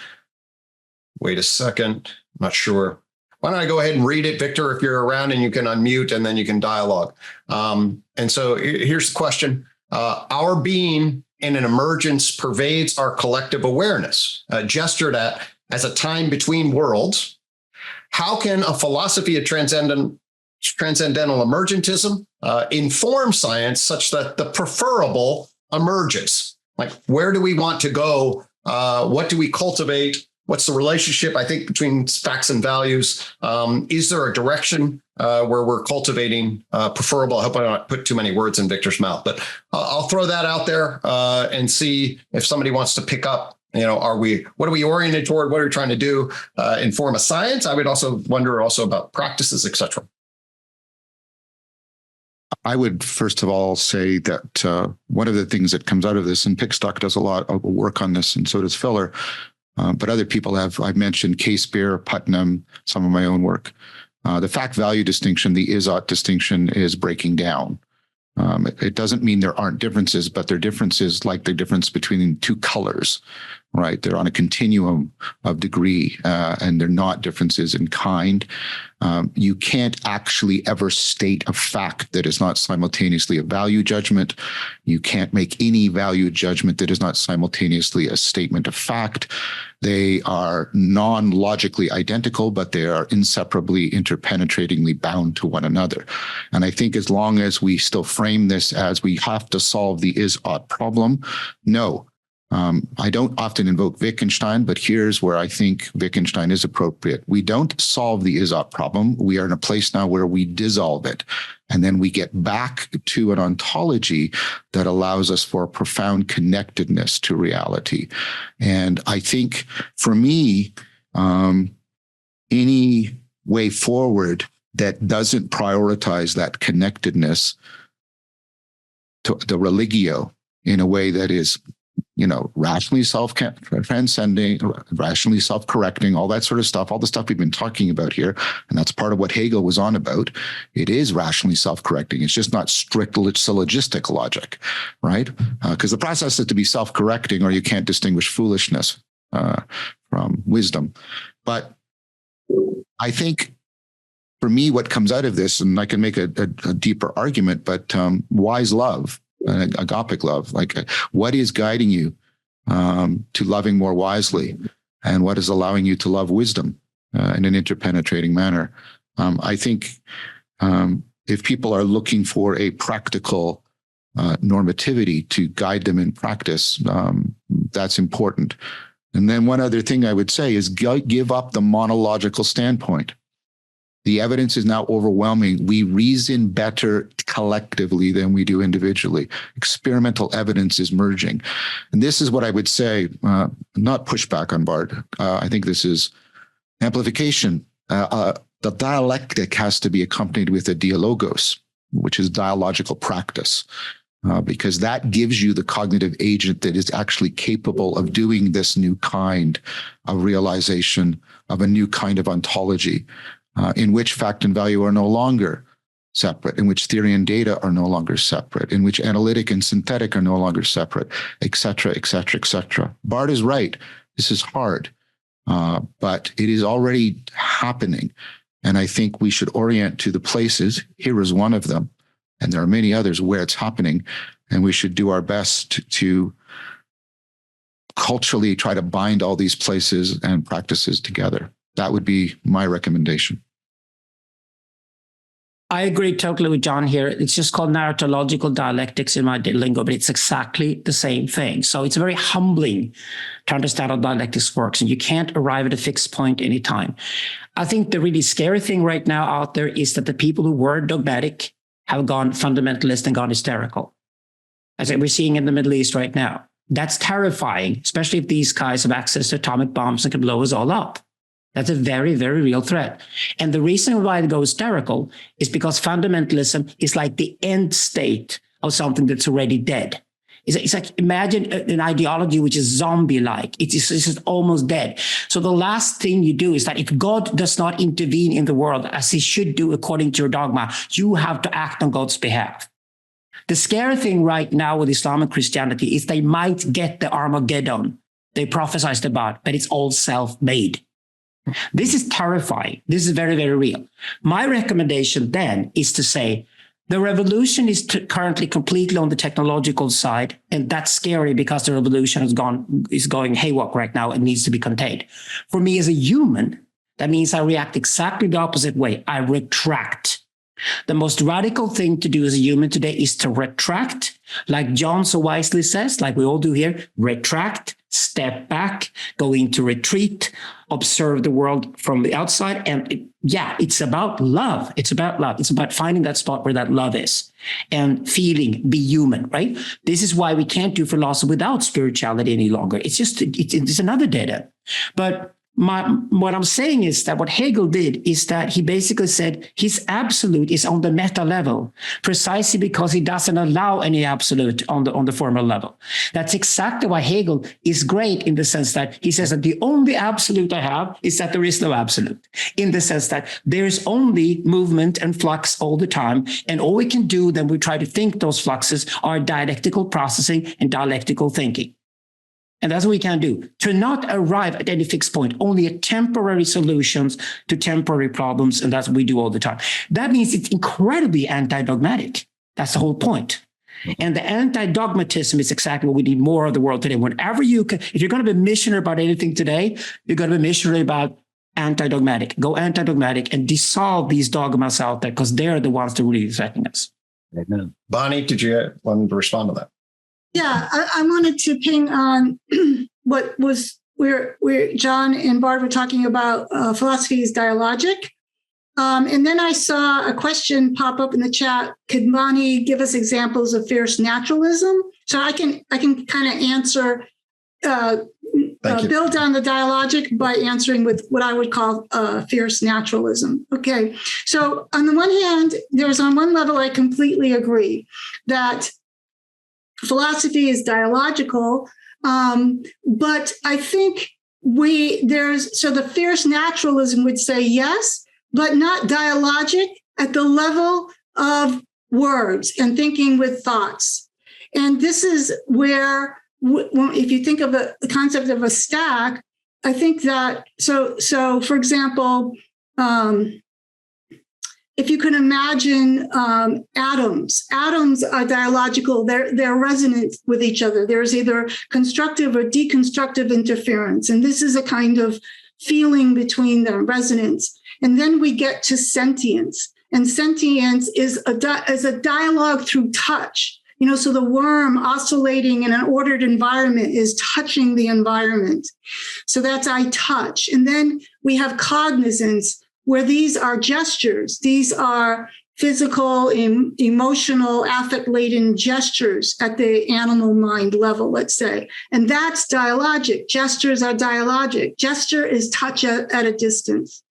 Wait a second. I'm not sure. Why don't I go ahead and read it, Victor, if you're around, and you can unmute and then you can dialogue. And so here's the question. Our being in an emergence pervades our collective awareness, gestured at as a time between worlds. How can a philosophy of transcendental emergentism inform science such that the preferable emerges? Like, where do we want to go? What do we cultivate? What's the relationship, I think, between facts and values? Is there a direction where we're cultivating preferable? I hope I don't put too many words in Victor's mouth, but I'll throw that out there and see if somebody wants to pick up. What are we oriented toward? What are we trying to do? Inform a science? I would also wonder about practices, etc. I would first of all say that one of the things that comes out of this, and Pickstock does a lot of work on this, and so does Filler, but other people have. I've mentioned Casebeer, Putnam, some of my own work. The fact-value distinction, the is-ought distinction, is breaking down. It doesn't mean there aren't differences, but there are differences like the difference between two colors, right? They're on a continuum of degree, and they're not differences in kind. You can't actually ever state a fact that is not simultaneously a value judgment. You can't make any value judgment that is not simultaneously a statement of fact. They are non-logically identical, but they are inseparably, interpenetratingly bound to one another. And I think as long as we still frame this as we have to solve the is-ought problem, no. I don't often invoke Wittgenstein, but here's where I think Wittgenstein is appropriate. We don't solve the is-ought problem. We are in a place now where we dissolve it. And then we get back to an ontology that allows us for a profound connectedness to reality. And I think for me, any way forward that doesn't prioritize that connectedness to the religio in a way that is rationally self-transcending, rationally self-correcting, all that sort of stuff, all the stuff we've been talking about here. And that's part of what Hegel was on about. It is rationally self-correcting. It's just not strict syllogistic logic, right? Because the process is to be self-correcting, or you can't distinguish foolishness from wisdom. But I think for me, what comes out of this, and I can make a deeper argument, but wise love, agapic love, like what is guiding you to loving more wisely, and what is allowing you to love wisdom in an interpenetrating manner. I think if people are looking for a practical normativity to guide them in practice, that's important. And then one other thing I would say is give up the monological standpoint. The evidence is now overwhelming. We reason better collectively than we do individually. Experimental evidence is merging. And this is what I would say, not pushback on Bart. I think this is amplification. The dialectic has to be accompanied with a dialogos, which is dialogical practice. because that gives you the cognitive agent that is actually capable of doing this new kind of realization of a new kind of ontology, in which fact and value are no longer separate, in which theory and data are no longer separate, in which analytic and synthetic are no longer separate, et cetera, et cetera, et cetera. Bart is right. This is hard, but it is already happening. And I think we should orient to the places. Here is one of them. And there are many others where it's happening. And we should do our best to culturally try to bind all these places and practices together. That would be my recommendation. I agree totally with John here. It's just called narratological dialectics in my lingo, but it's exactly the same thing. So it's very humbling to understand how dialectics works, and you can't arrive at a fixed point anytime. I think the really scary thing right now out there is that the people who were dogmatic have gone fundamentalist and gone hysterical, as we're seeing in the Middle East right now. That's terrifying, especially if these guys have access to atomic bombs and can blow us all up. That's a very, very real threat. And the reason why it goes hysterical is because fundamentalism is like the end state of something that's already dead. It's like, imagine an ideology which is zombie-like. It's just almost dead. So the last thing you do is that if God does not intervene in the world as he should do according to your dogma, you have to act on God's behalf. The scary thing right now with Islam and Christianity is they might get the Armageddon they prophesied about, but it's all self-made. This is terrifying. This is very, very real. My recommendation then is to say the revolution is currently completely on the technological side, and that's scary because the revolution is going haywire right now and needs to be contained. For me as a human, that means I react exactly the opposite way. I retract. The most radical thing to do as a human today is to retract, like John so wisely says, like we all do here, retract, step back, go into retreat, observe the world from the outside. And it's about love. It's about love. It's about finding that spot where that love is and feeling, be human, right? This is why we can't do philosophy without spirituality any longer. It's another dead end. But what I'm saying is that what Hegel did is that he basically said his absolute is on the meta level, precisely because he doesn't allow any absolute on the formal level. That's exactly why Hegel is great in the sense that he says that the only absolute I have is that there is no absolute, in the sense that there's only movement and flux all the time. And all we can do then we try to think those fluxes are dialectical processing and dialectical thinking. And that's what we can do, to not arrive at any fixed point, only at temporary solutions to temporary problems. And that's what we do all the time. That means it's incredibly anti-dogmatic. That's the whole point. And the anti-dogmatism is exactly what we need more of the world today. Whenever if you're going to be a missionary about anything today, you're going to be a missionary about anti-dogmatic. Go anti-dogmatic and dissolve these dogmas out there, because they're the ones that really threaten us. Amen. Bonnie, did you want to respond to that? Yeah, I wanted to ping on what was where John and Bart were talking about philosophy is dialogic. And then I saw a question pop up in the chat. Could Bonnie give us examples of fierce naturalism? So I can kind of answer, build on the dialogic by answering with what I would call fierce naturalism. Okay, so on the one hand, on one level, I completely agree that philosophy is dialogical, but I think the fierce naturalism would say yes, but not dialogic at the level of words and thinking with thoughts. And this is where, if you think of the concept of a stack, I think that, so for example, if you can imagine atoms are dialogical. They're resonant with each other. There's either constructive or deconstructive interference. And this is a kind of feeling between them, resonance. And then we get to sentience. And sentience is a dialogue through touch. So the worm oscillating in an ordered environment is touching the environment. So that's I touch. And then we have cognizance, where these are gestures. These are physical, emotional, affect-laden gestures at the animal mind level, let's say. And that's dialogic. Gestures are dialogic. Gesture is touch at a distance.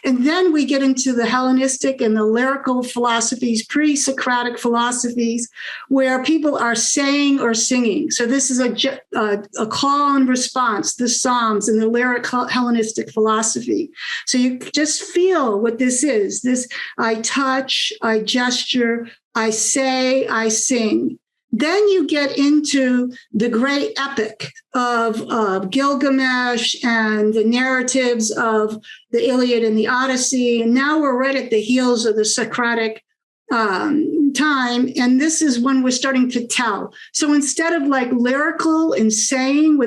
And then we get into the Hellenistic and the lyrical philosophies, pre-Socratic philosophies, where people are saying or singing. So this is a call and response, the Psalms and the lyric Hellenistic philosophy. So you just feel what this is. This, I touch, I gesture, I say, I sing. Then you get into the great epic of Gilgamesh and the narratives of the Iliad and the Odyssey. And now we're right at the heels of the Socratic time. And this is when we're starting to tell. So instead of like lyrical and saying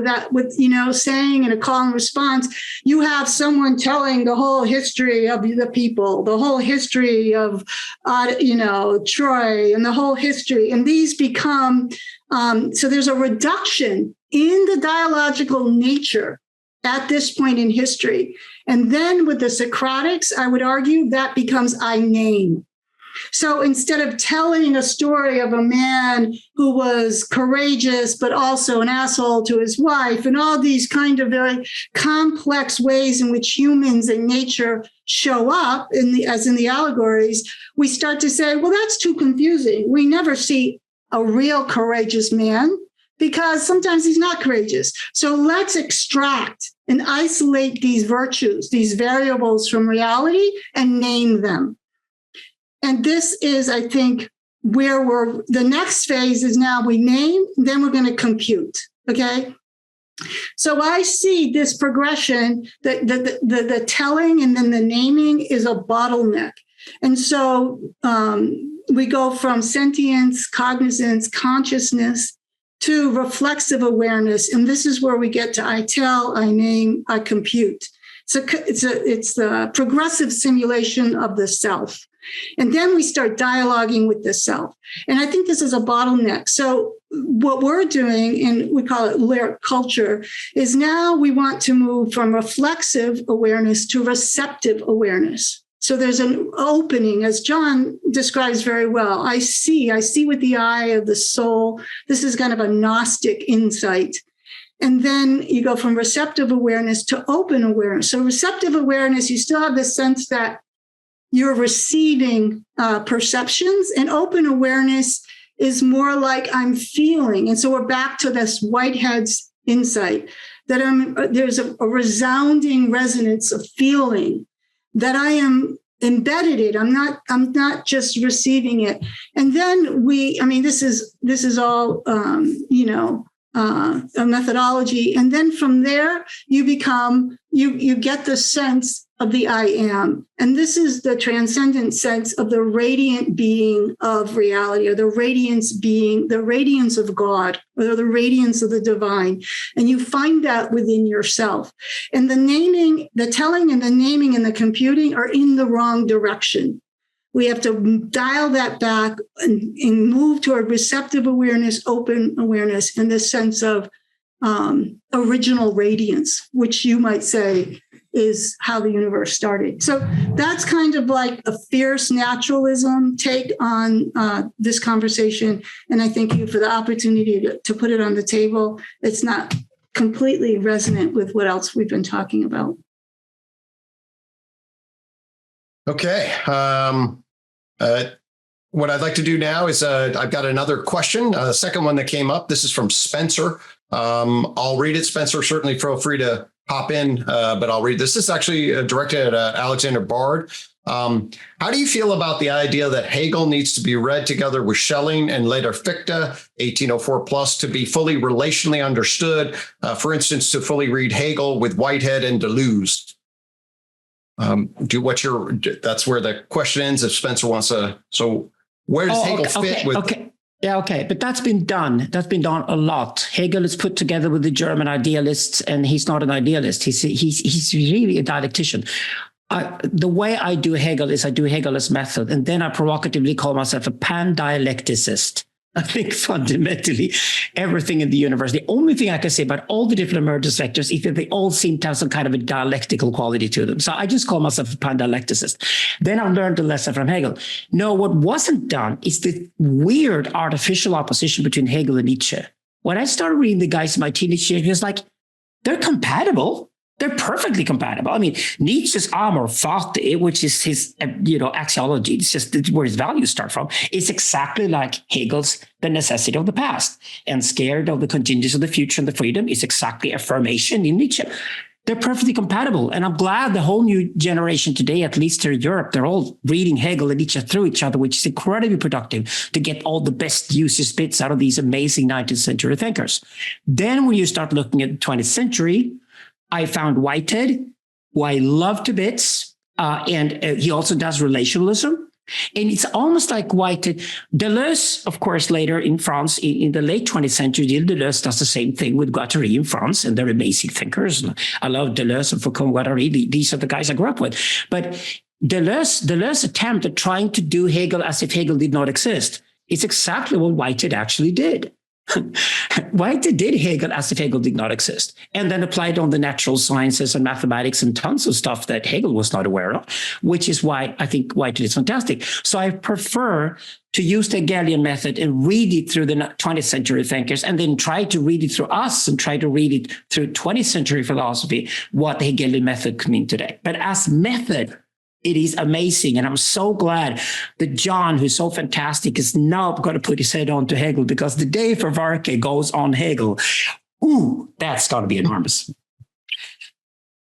saying and a call and response, you have someone telling the whole history of the people, the whole history of, Troy and the whole history. And these become, so there's a reduction in the dialogical nature at this point in history. And then with the Socratics, I would argue that becomes I name. So instead of telling a story of a man who was courageous, but also an asshole to his wife, and all these kind of very complex ways in which humans and nature show up as in the allegories, we start to say, well, that's too confusing. We never see a real courageous man because sometimes he's not courageous. So let's extract and isolate these virtues, these variables from reality and name them. And this is, I think, where the next phase is now we name, then we're going to compute, okay? So I see this progression, the telling and then the naming is a bottleneck. And so we go from sentience, cognizance, consciousness to reflexive awareness. And this is where we get to I tell, I name, I compute. So it's the progressive simulation of the self. And then we start dialoguing with the self. And I think this is a bottleneck. So what we're doing, and we call it lyric culture, is now we want to move from reflexive awareness to receptive awareness. So there's an opening, as John describes very well. I see with the eye of the soul. This is kind of a Gnostic insight. And then you go from receptive awareness to open awareness. So receptive awareness, you still have the sense that you're receiving perceptions, and open awareness is more like I'm feeling. And so we're back to this Whitehead's insight that there's a resounding resonance of feeling that I am embedded in. I'm not just receiving it. And then this is all, a methodology. And then from there, you get the sense of the I am. And this is the transcendent sense of the radiant being of reality, or the radiance of God, or the radiance of the divine. And you find that within yourself. And the naming, the telling and the naming and the computing are in the wrong direction. We have to dial that back and move toward receptive awareness, open awareness, and this sense of original radiance, which you might say is how the universe started. So that's kind of like a fierce naturalism take on this conversation. And I thank you for the opportunity to put it on the table. It's not completely resonant with what else we've been talking about. Okay. What I'd like to do now is I've got another question, the second one that came up. This is from Spencer. I'll read it. Spencer, certainly feel free to hop in, but I'll read this. This is actually directed at Alexander Bard. How do you feel about the idea that Hegel needs to be read together with Schelling and later Fichte, 1804 plus, to be fully relationally understood? For instance, to fully read Hegel with Whitehead and Deleuze. That's where the question ends. If Spencer wants to, so where does Hegel fit with? Okay. Yeah, okay. But that's been done. That's been done a lot. Hegel is put together with the German idealists, and he's not an idealist. He's really a dialectician. The way I do Hegel is I do Hegel's method, and then I provocatively call myself a pan-dialecticist. I think fundamentally everything in the universe, the only thing I can say about all the different emergence vectors is that they all seem to have some kind of a dialectical quality to them. So I just call myself a pan-dialecticist. Then I've learned a lesson from Hegel. No, what wasn't done is the weird artificial opposition between Hegel and Nietzsche. When I started reading the guys in my teenage years, it was like, they're compatible. They're perfectly compatible. I mean, Nietzsche's amor fati, which is his, axiology, it's just where his values start from, is exactly like Hegel's The Necessity of the Past. And scared of the contingencies of the future and the freedom is exactly affirmation in Nietzsche. They're perfectly compatible. And I'm glad the whole new generation today, at least here in Europe, they're all reading Hegel and Nietzsche through each other, which is incredibly productive to get all the best usage bits out of these amazing 19th century thinkers. Then when you start looking at the 20th century, I found Whitehead, who I love to bits, and he also does relationalism. And it's almost like Whitehead. Deleuze, of course, later in France, in the late 20th century, Deleuze does the same thing with Guattari in France, and they're amazing thinkers. I love Deleuze and Foucault and Guattari. These are the guys I grew up with. But Deleuze attempt at trying to do Hegel as if Hegel did not exist is exactly what Whitehead actually did. Whitehead did Hegel as if Hegel did not exist, and then applied on the natural sciences and mathematics and tons of stuff that Hegel was not aware of, which is why I think Whitehead is fantastic. So I prefer to use the Hegelian method and read it through the 20th century thinkers, and then try to read it through us and try to read it through 20th century philosophy, what the Hegelian method could mean today. But as method, it is amazing. And I'm so glad that John, who's so fantastic, is now going to put his head on to Hegel, because the day Vervaeke goes on Hegel, that's got to be enormous.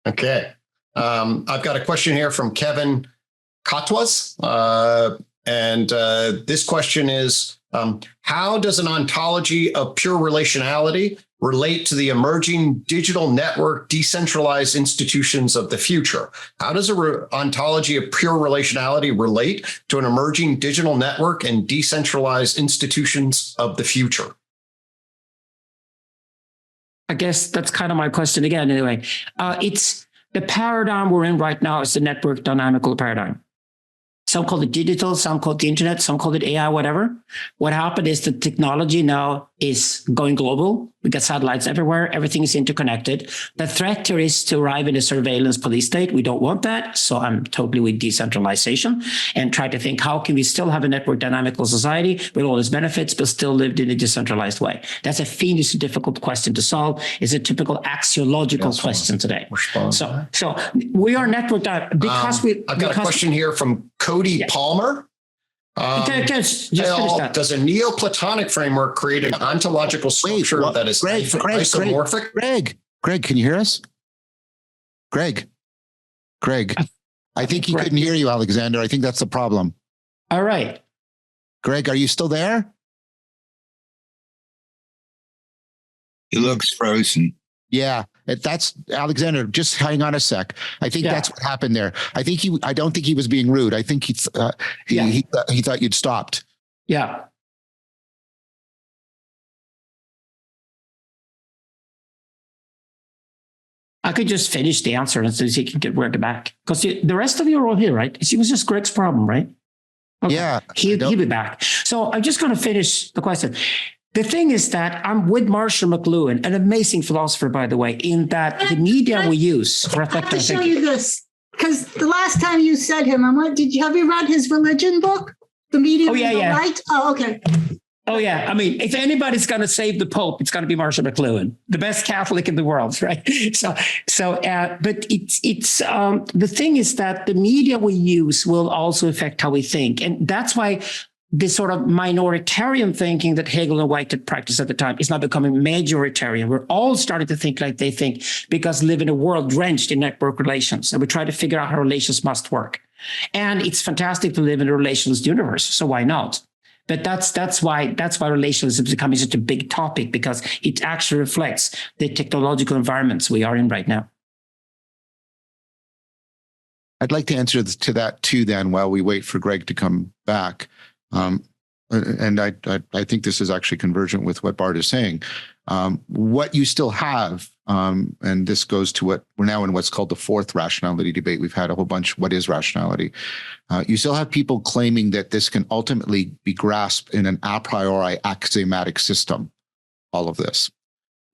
Okay. I've got a question here from Kevin Katwas. And this question is, how does an ontology of pure relationality relate to the emerging digital network decentralized institutions of the future? How does an ontology of pure relationality relate to an emerging digital network and decentralized institutions of the future? I guess that's kind of my question again. Anyway, it's the paradigm we're in right now is the network dynamical paradigm. Some call it digital, some call it the internet, some call it AI, whatever. What happened is the technology now is going global. We got satellites everywhere. Everything is interconnected. The threat here is to arrive in a surveillance police state. We don't want that. So I'm totally with decentralization and try to think, how can we still have a network dynamical society with all its benefits, but still lived in a decentralized way? That's a fiendishly difficult question to solve. It's a typical axiological question today. So we are network because I've got a question here from Cody Palmer. Just finish that. Does a Neoplatonic framework create an ontological structure that is isomorphic? Greg, can you hear us? Greg, I think he couldn't hear you, Alexander. I think that's the problem. All right. Greg, are you still there? He looks frozen. Yeah, that's Alexander. Just hang on a sec. I think that's what happened there. I don't think he was being rude. I think he thought you'd stopped. Yeah. I could just finish the answer and so he can get word back. Because the rest of you are all here, right? It was just Greg's problem, right? Okay. Yeah. He'll be back. So I'm just going to finish the question. The thing is that I'm with Marshall McLuhan, an amazing philosopher, by the way, in that the media we use reflect I have to show you this, because the last time you said him, have you read his religion book? The Media and the Light? Oh, okay. Oh, yeah. I mean, if anybody's going to save the Pope, it's going to be Marshall McLuhan, the best Catholic in the world, right? But it's the thing is that the media we use will also affect how we think. And that's why this sort of minoritarian thinking that Hegel and Whitehead practiced at the time is now becoming majoritarian. We're all starting to think like they think because we live in a world drenched in network relations, and we try to figure out how relations must work. And it's fantastic to live in a relationless universe, so why not? But that's why relationalism is becoming such a big topic, because it actually reflects the technological environments we are in right now. I'd like to answer to that too, then, while we wait for Greg to come back. And I think this is actually convergent with what Bart is saying. What you still have, and this goes to what we're now in what's called the fourth rationality debate. We've had a whole bunch. What is rationality? You still have people claiming that this can ultimately be grasped in an a priori axiomatic system, all of this.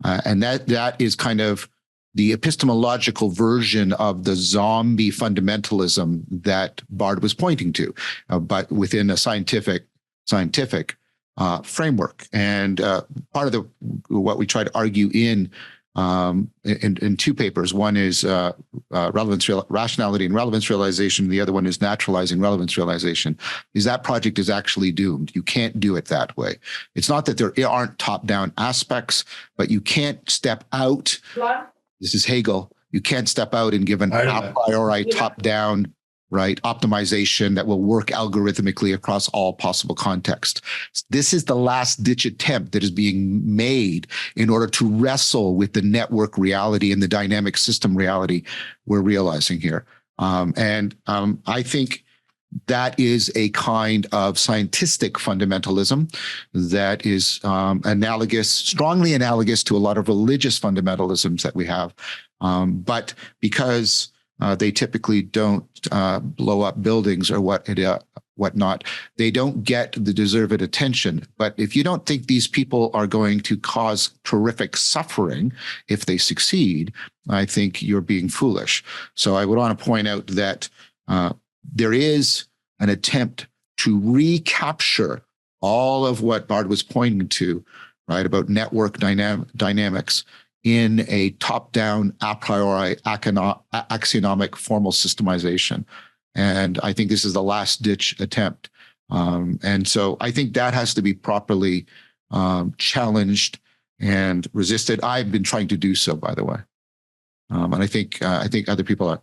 And that is kind of the epistemological version of the zombie fundamentalism that Bart was pointing to, but within a scientific framework. And part of what we try to argue in in two papers. One is rationality and relevance realization. The other one is naturalizing relevance realization. Is that project is actually doomed. You can't do it that way. It's not that there aren't top-down aspects, but you can't step out. This is Hegel. You can't step out and give an a priori top-down optimization that will work algorithmically across all possible contexts. This is the last-ditch attempt that is being made in order to wrestle with the network reality and the dynamic system reality we're realizing here. I think that is a kind of scientistic fundamentalism that is strongly analogous to a lot of religious fundamentalisms that we have. But because they typically don't blow up buildings or whatnot, they don't get the deserved attention. But if you don't think these people are going to cause terrific suffering if they succeed, I think you're being foolish. So I would want to point out that there is an attempt to recapture all of what Bard was pointing to, about network dynamics in a top-down, a priori, axionomic formal systemization. And I think this is the last-ditch attempt. And so I think that has to be properly challenged and resisted. I've been trying to do so, by the way. And I think other people are.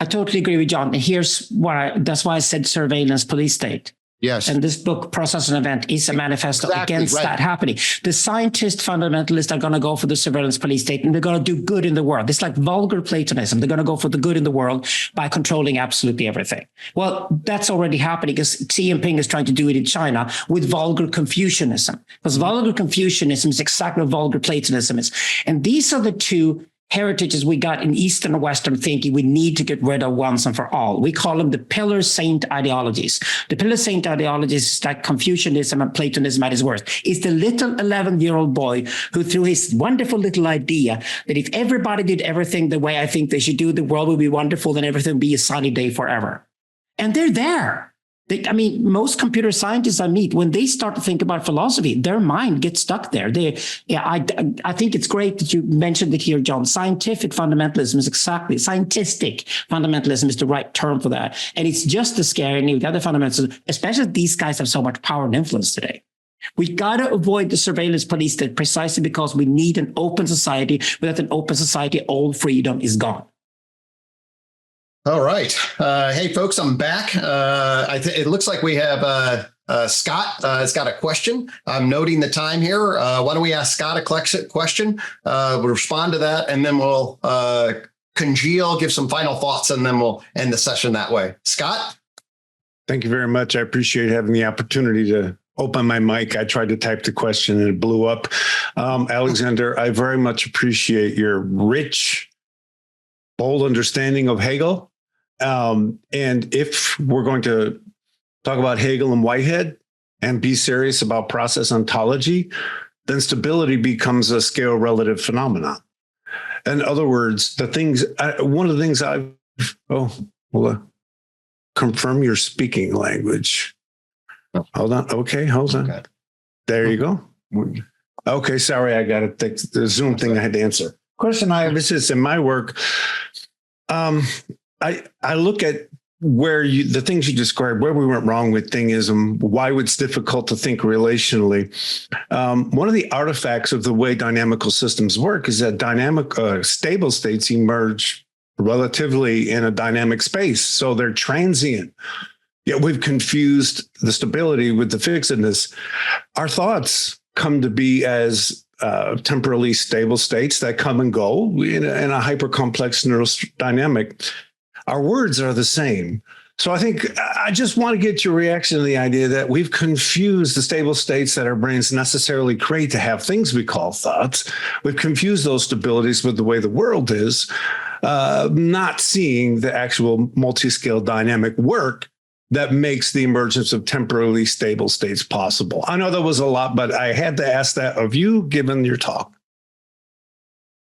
I totally agree with John. Here's that's why I said surveillance police state. Yes. And this book, Process and Event, is a manifesto against that happening. The scientist fundamentalists are going to go for the surveillance police state, and they're going to do good in the world. It's like vulgar Platonism. They're going to go for the good in the world by controlling absolutely everything. Well, that's already happening because Xi Jinping is trying to do it in China with vulgar Confucianism. Because vulgar Confucianism is exactly what vulgar Platonism is. And these are the two heritages we got in Eastern and Western thinking we need to get rid of once and for all. We call them the pillar saint ideologies. The pillar saint ideologies is like Confucianism and Platonism at its worst. It's the little 11-year-old boy who threw his wonderful little idea that if everybody did everything the way I think they should do, the world would be wonderful and everything would be a sunny day forever. And they're there. Most computer scientists I meet, when they start to think about philosophy, their mind gets stuck there. I think it's great that you mentioned it here, John. Scientific fundamentalism is scientistic fundamentalism is the right term for that. And it's just as scary and the other fundamentalism, especially these guys have so much power and influence today. We got to avoid the surveillance police state precisely because we need an open society. Without an open society, all freedom is gone. All right. Hey, folks, I'm back. It looks like we have Scott has got a question. I'm noting the time here. Why don't we ask Scott a question? We'll respond to that, and then we'll congeal, give some final thoughts, and then we'll end the session that way. Scott? Thank you very much. I appreciate having the opportunity to open my mic. I tried to type the question and it blew up. Alexander, I very much appreciate your rich, bold understanding of Hegel. And if we're going to talk about Hegel and Whitehead and be serious about process ontology, then stability becomes a scale relative phenomenon. In other words, one of the things confirm your speaking language. Hold on. Okay, hold on. Okay. There you go. Okay, sorry, I got it. The Zoom thing I had to answer. Question I have is this: in my work, I look at the things you described, where we went wrong with thingism, why it's difficult to think relationally. One of the artifacts of the way dynamical systems work is that stable states emerge relatively in a dynamic space. So they're transient. Yet we've confused the stability with the fixedness. Our thoughts come to be as temporally stable states that come and go in a hyper-complex neurodynamic. Our words are the same. So I think I just want to get your reaction to the idea that we've confused the stable states that our brains necessarily create to have things we call thoughts. We've confused those stabilities with the way the world is, not seeing the actual multi-scale dynamic work that makes the emergence of temporarily stable states possible. I know that was a lot, but I had to ask that of you, given your talk.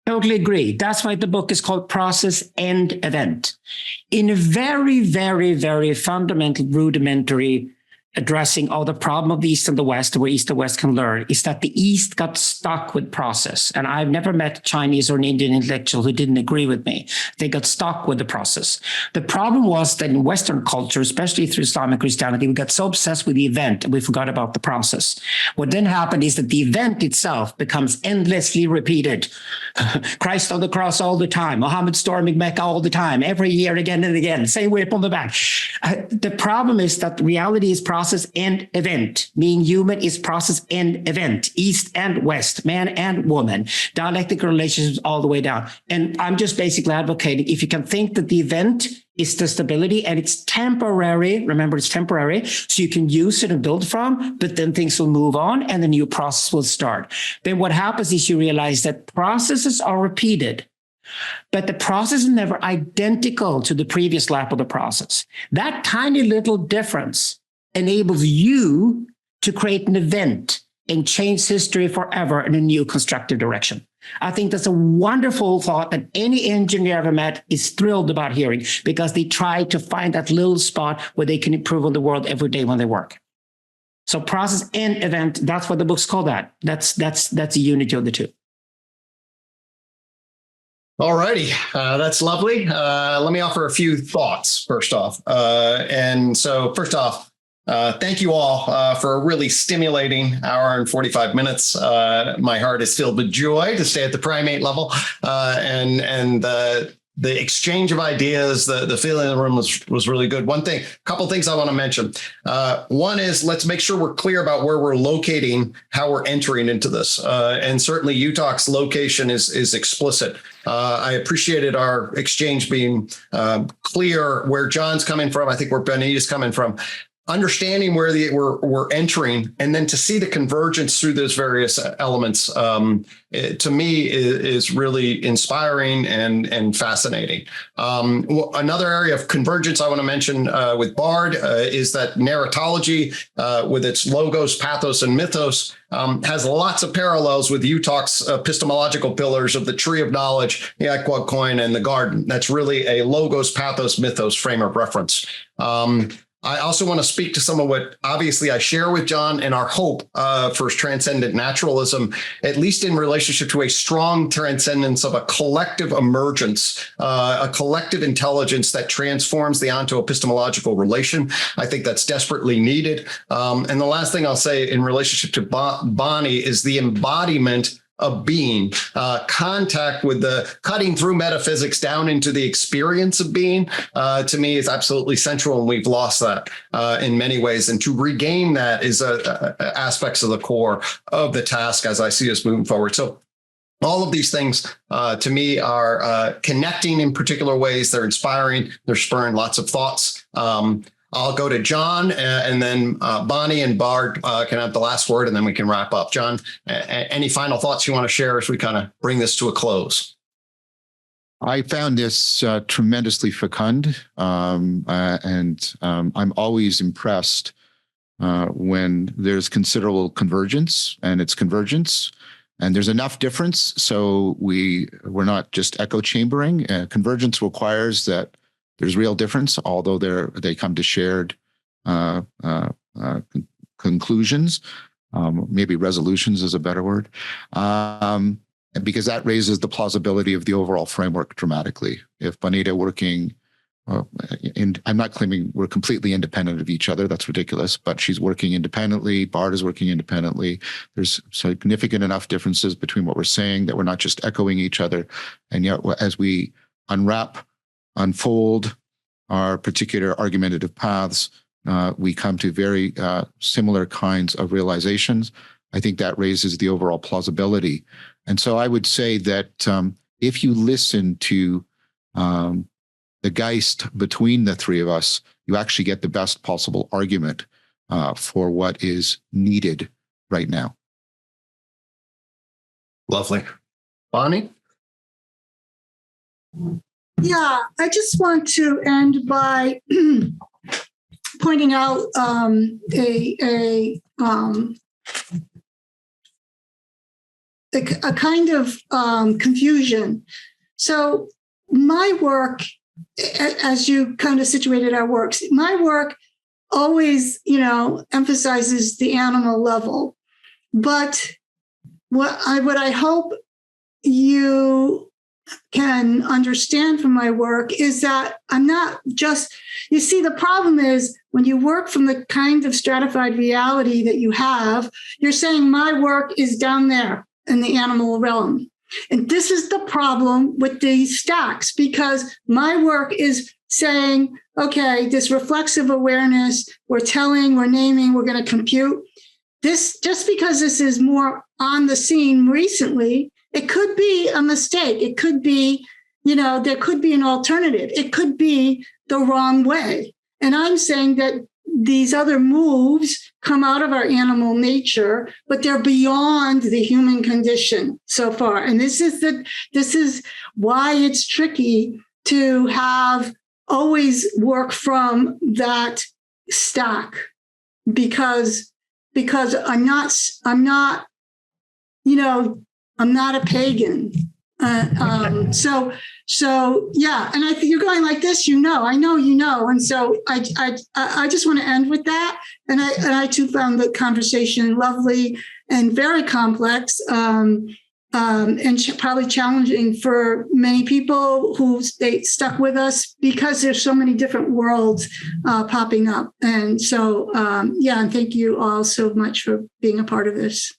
Totally agree. That's why the book is called Process and Event. In a very, very, very fundamental, rudimentary addressing all the problem of the East and the West, where East and West can learn, is that the East got stuck with process. And I've never met a Chinese or an Indian intellectual who didn't agree with me. They got stuck with the process. The problem was that in Western culture, especially through Islamic Christianity, we got so obsessed with the event and we forgot about the process. What then happened is that the event itself becomes endlessly repeated. Christ on the cross all the time, Muhammad storming Mecca all the time, every year again and again, same whip on the back. The problem is that reality is process and event. Being human is process and event, East and West, man and woman, dialectical relationships all the way down. And I'm just basically advocating, if you can think that the event is the stability and it's temporary, remember it's temporary, so you can use it and build from, but then things will move on and the new process will start. Then what happens is you realize that processes are repeated, but the process is never identical to the previous lap of the process. That tiny little difference enables you to create an event and change history forever in a new constructive direction. I think that's a wonderful thought that any engineer I've ever met is thrilled about hearing, because they try to find that little spot where they can improve on the world every day when they work. So process and event, that's what the book's called that. That's a unity of the two. All righty. That's lovely. Let me offer a few thoughts first off. First off, thank you all for a really stimulating hour and 45 minutes. My heart is filled with joy to stay at the primate level, and the exchange of ideas, the feeling in the room was really good. Couple things I want to mention. One is, let's make sure we're clear about where we're locating, how we're entering into this. And certainly UTOK's location is explicit. I appreciated our exchange being clear where John's coming from. I think where Bonnita's coming from. Understanding where we're entering, and then to see the convergence through those various elements, to me is really inspiring and fascinating. Another area of convergence I want to mention with Bard is that narratology, with its logos, pathos, and mythos, has lots of parallels with UTOK's epistemological pillars of the tree of knowledge, the Aquag coin, and the garden. That's really a logos, pathos, mythos frame of reference. I also want to speak to some of what obviously I share with John and our hope for transcendent naturalism, at least in relationship to a strong transcendence of a collective emergence, a collective intelligence that transforms the onto-epistemological relation. I think that's desperately needed. And the last thing I'll say in relationship to Bonnie is the embodiment of being, contact with the cutting through metaphysics down into the experience of being, to me is absolutely central. And we've lost that in many ways. And to regain that is aspects of the core of the task as I see us moving forward. So all of these things to me are connecting in particular ways. They're inspiring. They're spurring lots of thoughts. I'll go to John, and then Bonnie and Bard can have the last word, and then we can wrap up. John, any final thoughts you want to share as we kind of bring this to a close? I found this tremendously fecund, and I'm always impressed when there's considerable convergence, and it's convergence, and there's enough difference so we're not just echo chambering. Convergence requires that there's real difference, although they come to shared conclusions. Maybe resolutions is a better word, because that raises the plausibility of the overall framework dramatically. If Bonnita working, I'm not claiming we're completely independent of each other. That's ridiculous. But she's working independently. Bard is working independently. There's significant enough differences between what we're saying that we're not just echoing each other. And yet, as we unfold our particular argumentative paths, we come to very similar kinds of realizations. I think that raises the overall plausibility. And so I would say that if you listen to the Geist between the three of us, you actually get the best possible argument for what is needed right now. Lovely. Bonnie? Yeah, I just want to end by pointing out a kind of confusion. So my work, as you kind of situated our works, my work always, emphasizes the animal level. But what I hope you can understand from my work is that I'm not just, you see, the problem is when you work from the kind of stratified reality that you have, you're saying my work is down there in the animal realm. And this is the problem with these stacks, because my work is saying, okay, this reflexive awareness, we're telling, we're naming, we're going to compute. This, just because this is more on the scene recently, it could be a mistake. It could be, there could be an alternative. It could be the wrong way. And I'm saying that these other moves come out of our animal nature, but they're beyond the human condition so far. And this is why it's tricky to have always work from that stack, because I'm not a pagan. So yeah. And I think you're going like this, I know. And so I just want to end with that. And I too found the conversation lovely and very complex, and probably challenging for many people who stay stuck with us, because there's so many different worlds popping up. And so, and thank you all so much for being a part of this.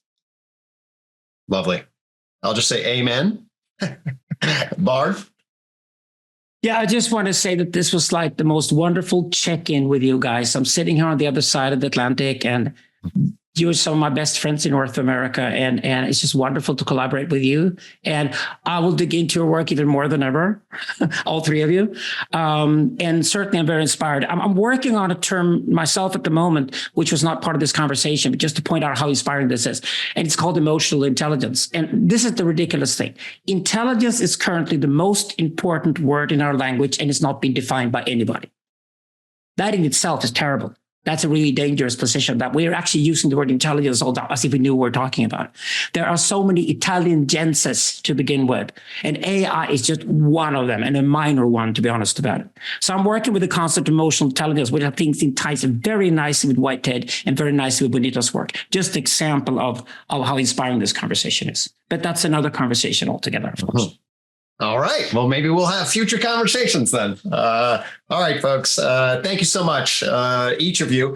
Lovely. I'll just say amen. Barb? Yeah, I just want to say that this was like the most wonderful check-in with you guys. I'm sitting here on the other side of the Atlantic, and you're some of my best friends in North America, and it's just wonderful to collaborate with you. And I will dig into your work even more than ever, all three of you. And certainly I'm very inspired. I'm working on a term myself at the moment, which was not part of this conversation, but just to point out how inspiring this is. And it's called emotional intelligence. And this is the ridiculous thing. Intelligence is currently the most important word in our language, and it's not being defined by anybody. That in itself is terrible. That's a really dangerous position, that we're actually using the word intelligence as if we knew what we're talking about. There are so many Italian genses to begin with, and AI is just one of them, and a minor one, to be honest about it. So I'm working with the concept of emotional intelligence, which I think ties very nicely with Whitehead and very nicely with Bonnita's work. Just an example of how inspiring this conversation is. But that's another conversation altogether, of course. All right. Well, maybe we'll have future conversations then. All right, folks. Thank you so much, each of you,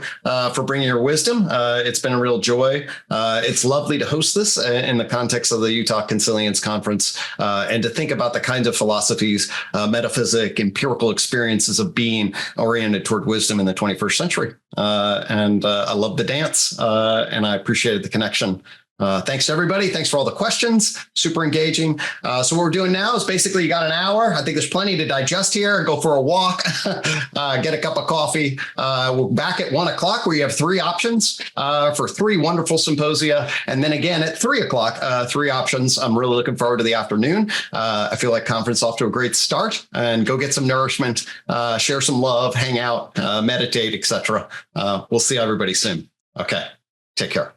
for bringing your wisdom. It's been a real joy. It's lovely to host this in the context of the UTOK Consilience Conference, and to think about the kinds of philosophies, metaphysic, empirical experiences of being oriented toward wisdom in the 21st century. And I love the dance, and I appreciated the connection. Thanks to everybody. Thanks for all the questions. Super engaging. So what we're doing now is basically you got an hour. I think there's plenty to digest here. Go for a walk, get a cup of coffee. We're back at 1:00 where you have three options for three wonderful symposia. And then again at 3:00, three options. I'm really looking forward to the afternoon. I feel like conference off to a great start, and go get some nourishment, share some love, hang out, meditate, etc. We'll see everybody soon. Okay. Take care.